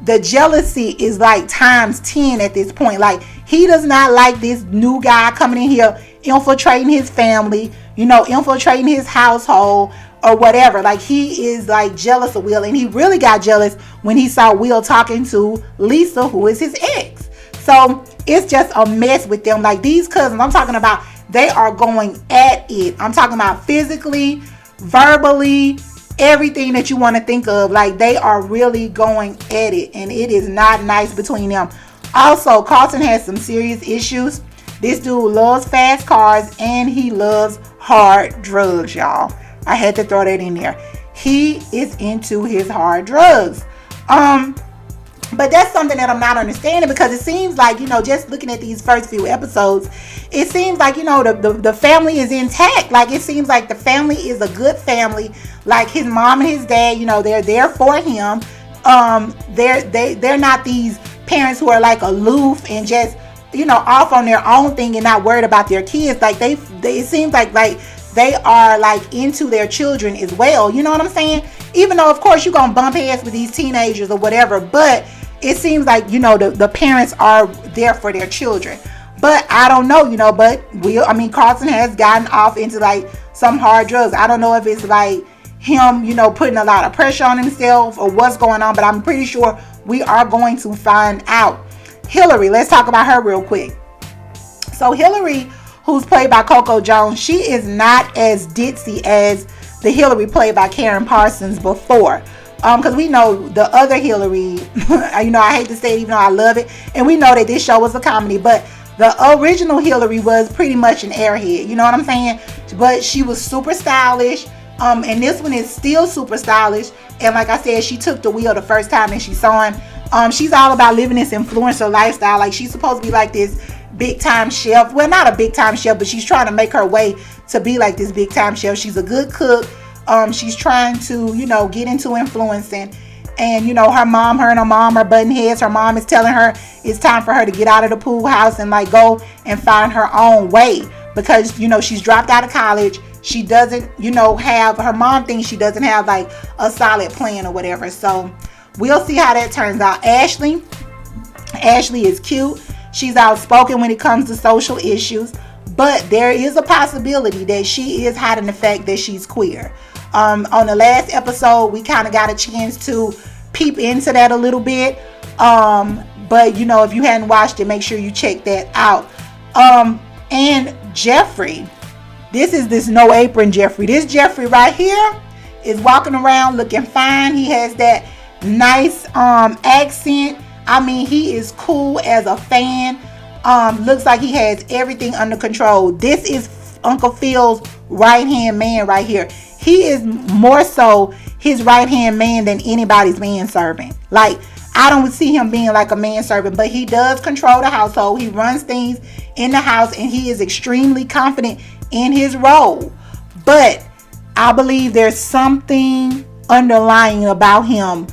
the jealousy is like times 10 at this point. Like, he does not like this new guy coming in here infiltrating his family, you know, infiltrating his household or whatever. Like, he is like jealous of Will, and he really got jealous when he saw Will talking to Lisa, who is his ex. So it's just a mess with them. Like, these cousins, I'm talking about, they are going at it. I'm talking about physically, verbally, everything that you want to think of. Like, they are really going at it, and it is not nice between them. Also, Carlton has some serious issues. This dude loves fast cars, and he loves hard drugs, y'all. I had to throw that in there. He is into his hard drugs. But that's something that I'm not understanding, because it seems like, you know, just looking at these first few episodes, it seems like, you know, the family is intact. Like, it seems like the family is a good family. Like, his mom and his dad, you know, they're there for him. They're not these parents who are like aloof and just, you know, off on their own thing and not worried about their kids. Like, they it seems like they are like into their children as well. You know what I'm saying? Even though, of course, you're gonna bump heads with these teenagers or whatever, but it seems like, you know, the parents are there for their children. But I don't know, you know, but Carlton has gotten off into like some hard drugs. I don't know if it's like him, you know, putting a lot of pressure on himself or what's going on, but I'm pretty sure we are going to find out. Hillary, let's talk about her real quick. So Hillary, who's played by Coco Jones, she is not as ditzy as the Hillary played by Karen Parsons before. Because we know the other Hillary, you know, I hate to say it even though I love it, and we know that this show was a comedy, but the original Hillary was pretty much an airhead, you know what I'm saying? But she was super stylish, and this one is still super stylish, and like I said, she took the wheel the first time that she saw him. She's all about living this influencer lifestyle. Like, she's supposed to be like this big time chef. Well, not a big time chef, but she's trying to make her way to be like this big time chef. She's a good cook. She's trying to, you know, get into influencing. And, you know, her and her mom are butting heads. Her mom is telling her it's time for her to get out of the pool house and like go and find her own way. Because, you know, she's dropped out of college. She doesn't, you know, her mom thinks she doesn't have like a solid plan or whatever. So we'll see how that turns out. Ashley is cute. She's outspoken when it comes to social issues. But there is a possibility that she is hiding the fact that she's queer. On the last episode, we kind of got a chance to peep into that a little bit. But, you know, if you hadn't watched it, make sure you check that out. And Jeffrey, this is this no apron Jeffrey. This Jeffrey right here is walking around looking fine. He has that nice accent. I mean, he is cool as a fan. Looks like he has everything under control. This is Uncle Phil's right-hand man right here. He is more so his right-hand man than anybody's manservant. Like, I don't see him being like a manservant, but he does control the household. He runs things in the house, and he is extremely confident in his role. But I believe there's something underlying about him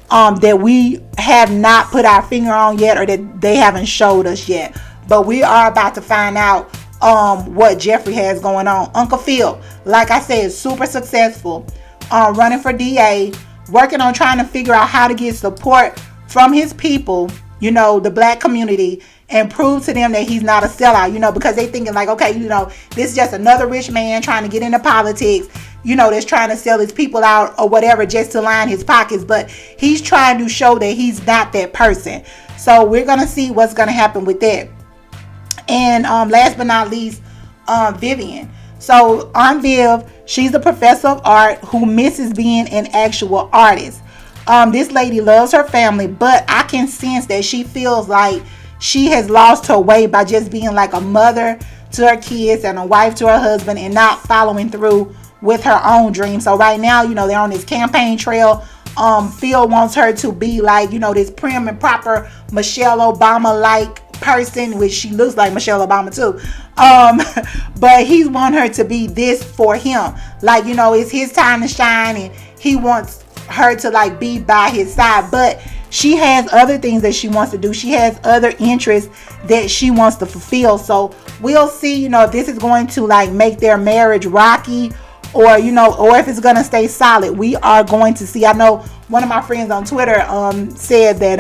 that we have not put our finger on yet, or that they haven't showed us yet. But we are about to find out what Jeffrey has going on. Uncle Phil, like I said, super successful, running for DA, working on trying to figure out how to get support from his people, you know, the black community, and prove to them that he's not a sellout, because they thinking like, okay, this is just another rich man trying to get into politics, that's trying to sell his people out or whatever just to line his pockets. But he's trying to show that he's not that person. So we're going to see what's going to happen with that. And last but not least, Vivian. So Aunt Viv, she's a professor of art who misses being an actual artist. This lady loves her family, but I can sense that she feels like she has lost her way by just being like a mother to her kids and a wife to her husband and not following through with her own dreams. So right now, they're on this campaign trail. Phil wants her to be like, this prim and proper Michelle Obama-like person, which she looks like Michelle Obama too. But he wants her to be this for him. Like, it's his time to shine and he wants her to like be by his side. But she has other things that she wants to do. She has other interests that she wants to fulfill. So we'll see, if this is going to like make their marriage rocky or, or if it's going to stay solid. We are going to see. I know one of my friends on Twitter said that,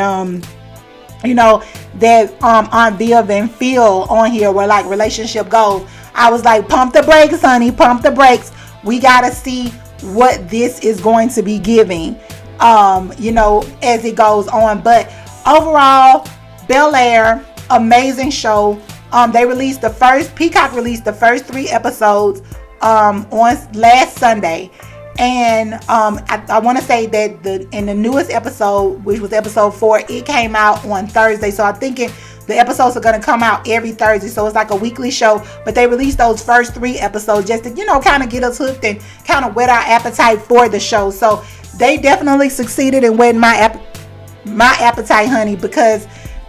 that Aunt Viv and Phil on here were like relationship goals. I was like, pump the brakes, honey, pump the brakes. We got to see what this is going to be giving. As it goes on. But overall, Bel-Air, amazing show. Peacock released the first 3 episodes on last Sunday. And I want to say that in the newest episode, which was episode 4, it came out on Thursday. So I'm thinking the episodes are going to come out every Thursday. So it's like a weekly show. But they released those first 3 episodes just to, kind of get us hooked and kind of whet our appetite for the show. So they definitely succeeded in whetting my appetite, honey, because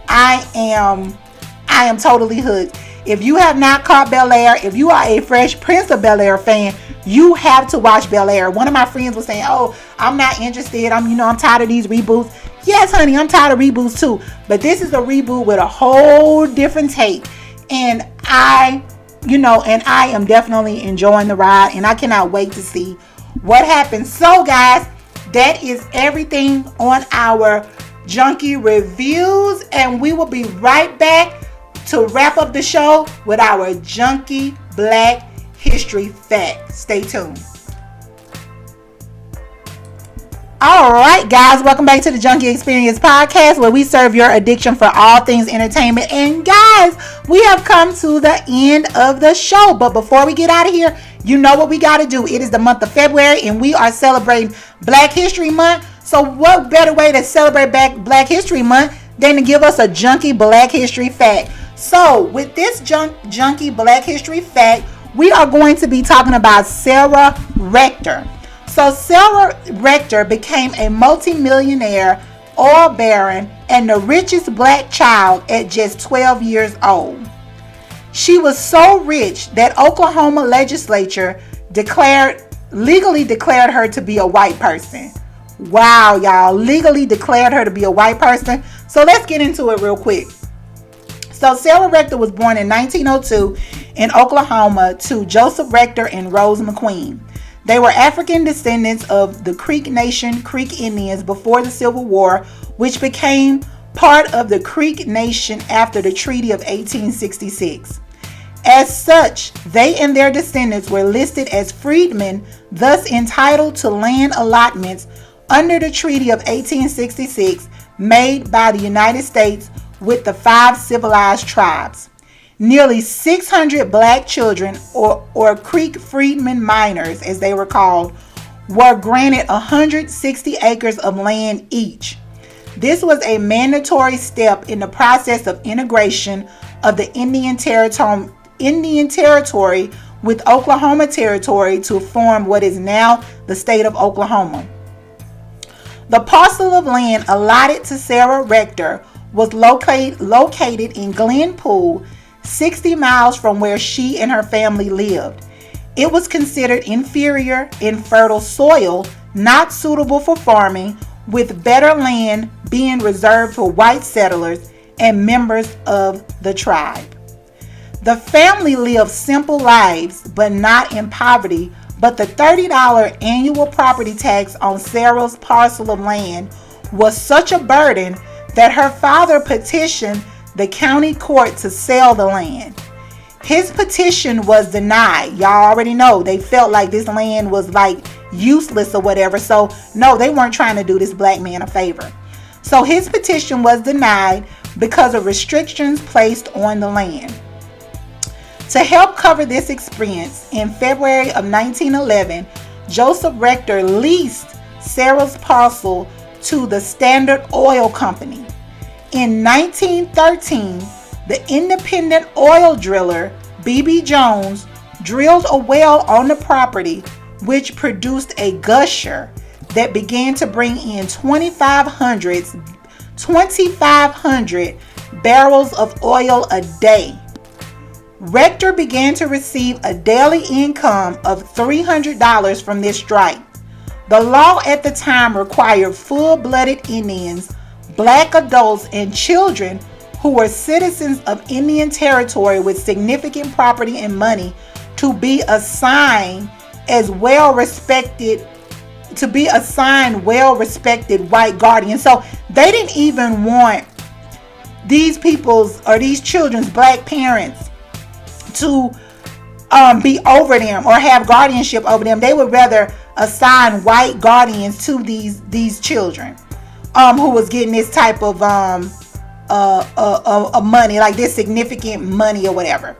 I am totally hooked. If you have not caught Bel-Air, if you are a Fresh Prince of Bel-Air fan, you have to watch Bel-Air. One of my friends was saying, "Oh, I'm not interested. I'm tired of these reboots." Yes, honey, I'm tired of reboots too. But this is a reboot with a whole different take, and I am definitely enjoying the ride, and I cannot wait to see what happens. So, guys, that is everything on our Junkie Reviews, and we will be right back to wrap up the show with our Junkie Black History Fact. Stay tuned. Alright, guys, welcome back to the Junkie Xperience Podcast, where we serve your addiction for all things entertainment. And guys, we have come to the end of the show. But before we get out of here, you know what we got to do. It is the month of February, and we are celebrating Black History Month. So what better way to celebrate Black History Month than to give us a Junkie Black History Fact? So with this Junkie Black History Fact, we are going to be talking about Sarah Rector. So Sarah Rector became a multimillionaire, oil baron, and the richest black child at just 12 years old. She was so rich that Oklahoma legislature legally declared her to be a white person. Wow, y'all, legally declared her to be a white person. So let's get into it real quick. So Sarah Rector was born in 1902 in Oklahoma to Joseph Rector and Rose McQueen. They were African descendants of the Creek Nation Creek Indians before the Civil War, which became part of the Creek Nation after the Treaty of 1866. As such, they and their descendants were listed as freedmen, thus entitled to land allotments under the Treaty of 1866 made by the United States with the 5 civilized tribes. Nearly 600 black children, or Creek freedmen minors as they were called, were granted 160 acres of land each. This was a mandatory step in the process of integration of the Indian Territory with Oklahoma Territory to form what is now the state of Oklahoma. The parcel of land allotted to Sarah Rector was located in Glenpool, 60 miles from where she and her family lived. It was considered inferior, infertile soil, not suitable for farming, with better land being reserved for white settlers and members of the tribe. The family lived simple lives, but not in poverty, but the $30 annual property tax on Sarah's parcel of land was such a burden that her father petitioned the county court to sell the land. His petition was denied. Y'all already know they felt like this land was like useless or whatever. So no, they weren't trying to do this black man a favor. So his petition was denied because of restrictions placed on the land. To help cover this expense, in February of 1911, Joseph Rector leased Sarah's parcel to the Standard Oil Company. In 1913, the independent oil driller B.B. Jones drilled a well on the property which produced a gusher that began to bring in 2,500 barrels of oil a day. Rector began to receive a daily income of $300 from this strike. The law at the time required full-blooded Indians, black adults, and children who were citizens of Indian territory with significant property and money to be assigned well-respected white guardians. So they didn't even want these children's black parents to be over them or have guardianship over them. They would rather assign white guardians to these children who was getting this type of money, like this significant money or whatever.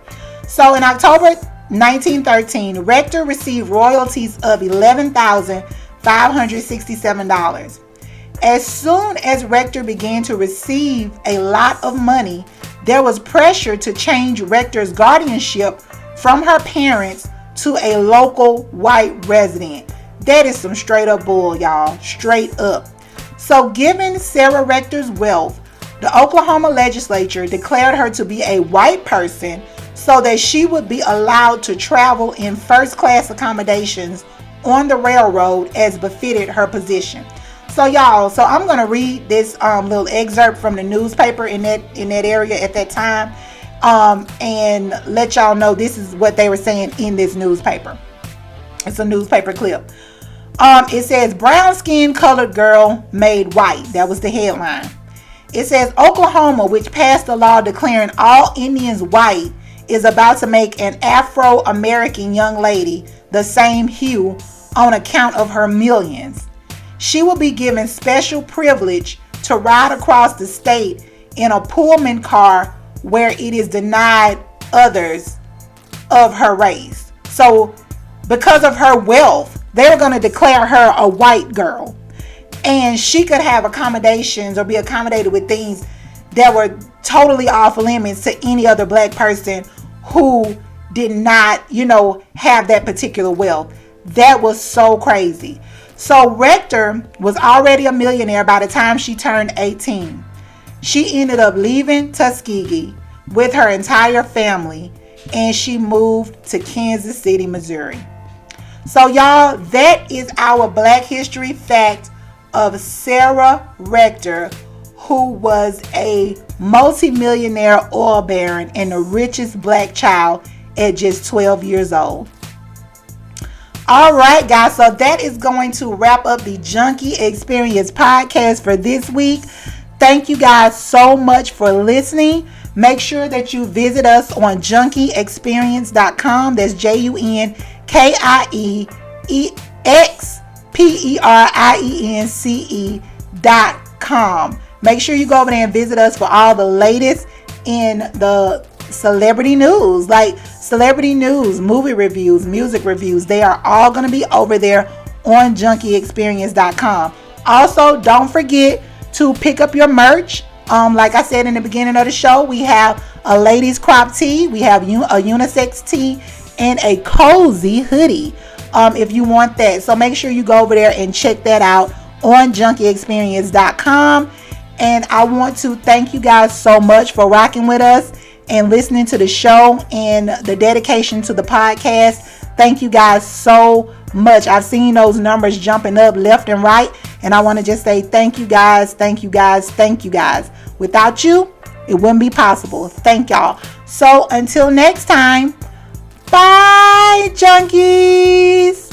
So in October 1913, Rector received royalties of $11,567. As soon as Rector began to receive a lot of money, there was pressure to change Rector's guardianship from her parents to a local white resident. That is some straight up bull, y'all. Straight up. So given Sarah Rector's wealth, the Oklahoma legislature declared her to be a white person so that she would be allowed to travel in first-class accommodations on the railroad as befitted her position. So y'all, I'm going to read this little excerpt from the newspaper in that area at that time and let y'all know this is what they were saying in this newspaper. It's a newspaper clip. It says, brown-skinned colored girl made white. That was the headline. It says, Oklahoma, which passed a law declaring all Indians white, is about to make an Afro-American young lady the same hue on account of her millions. She will be given special privilege to ride across the state in a Pullman car where it is denied others of her race. So because of her wealth, they're going to declare her a white girl. And she could have accommodations or be accommodated with things that were totally off limits to any other black person who did not, have that particular wealth. That was so crazy. So Rector was already a millionaire by the time she turned 18. She ended up leaving Tuskegee with her entire family and she moved to Kansas City, Missouri. So y'all, that is our Black History fact of Sarah Rector, who was a multimillionaire oil baron and the richest black child at just 12 years old. All right, guys, so that is going to wrap up the Junkie Xperience Podcast for this week. Thank you guys so much for listening. Make sure that you visit us on JunkieXperience.com. That's JunkieXperience.com. Make sure you go over there and visit us for all the latest in the celebrity news, like celebrity news, movie reviews, music reviews. They are all going to be over there on JunkieXperience.com. Also, don't forget to pick up your merch. Like I said in the beginning of the show, we have a ladies crop tee, we have a unisex tee, and a cozy hoodie if you want that. So make sure you go over there and check that out on JunkieXperience.com. And I want to thank you guys so much for rocking with us and listening to the show and the dedication to the podcast. Thank you guys so much. I've seen those numbers jumping up left and right, and I want to just say thank you guys, thank you guys, thank you guys. Without you, it wouldn't be possible. Thank y'all. So until next time, bye, junkies.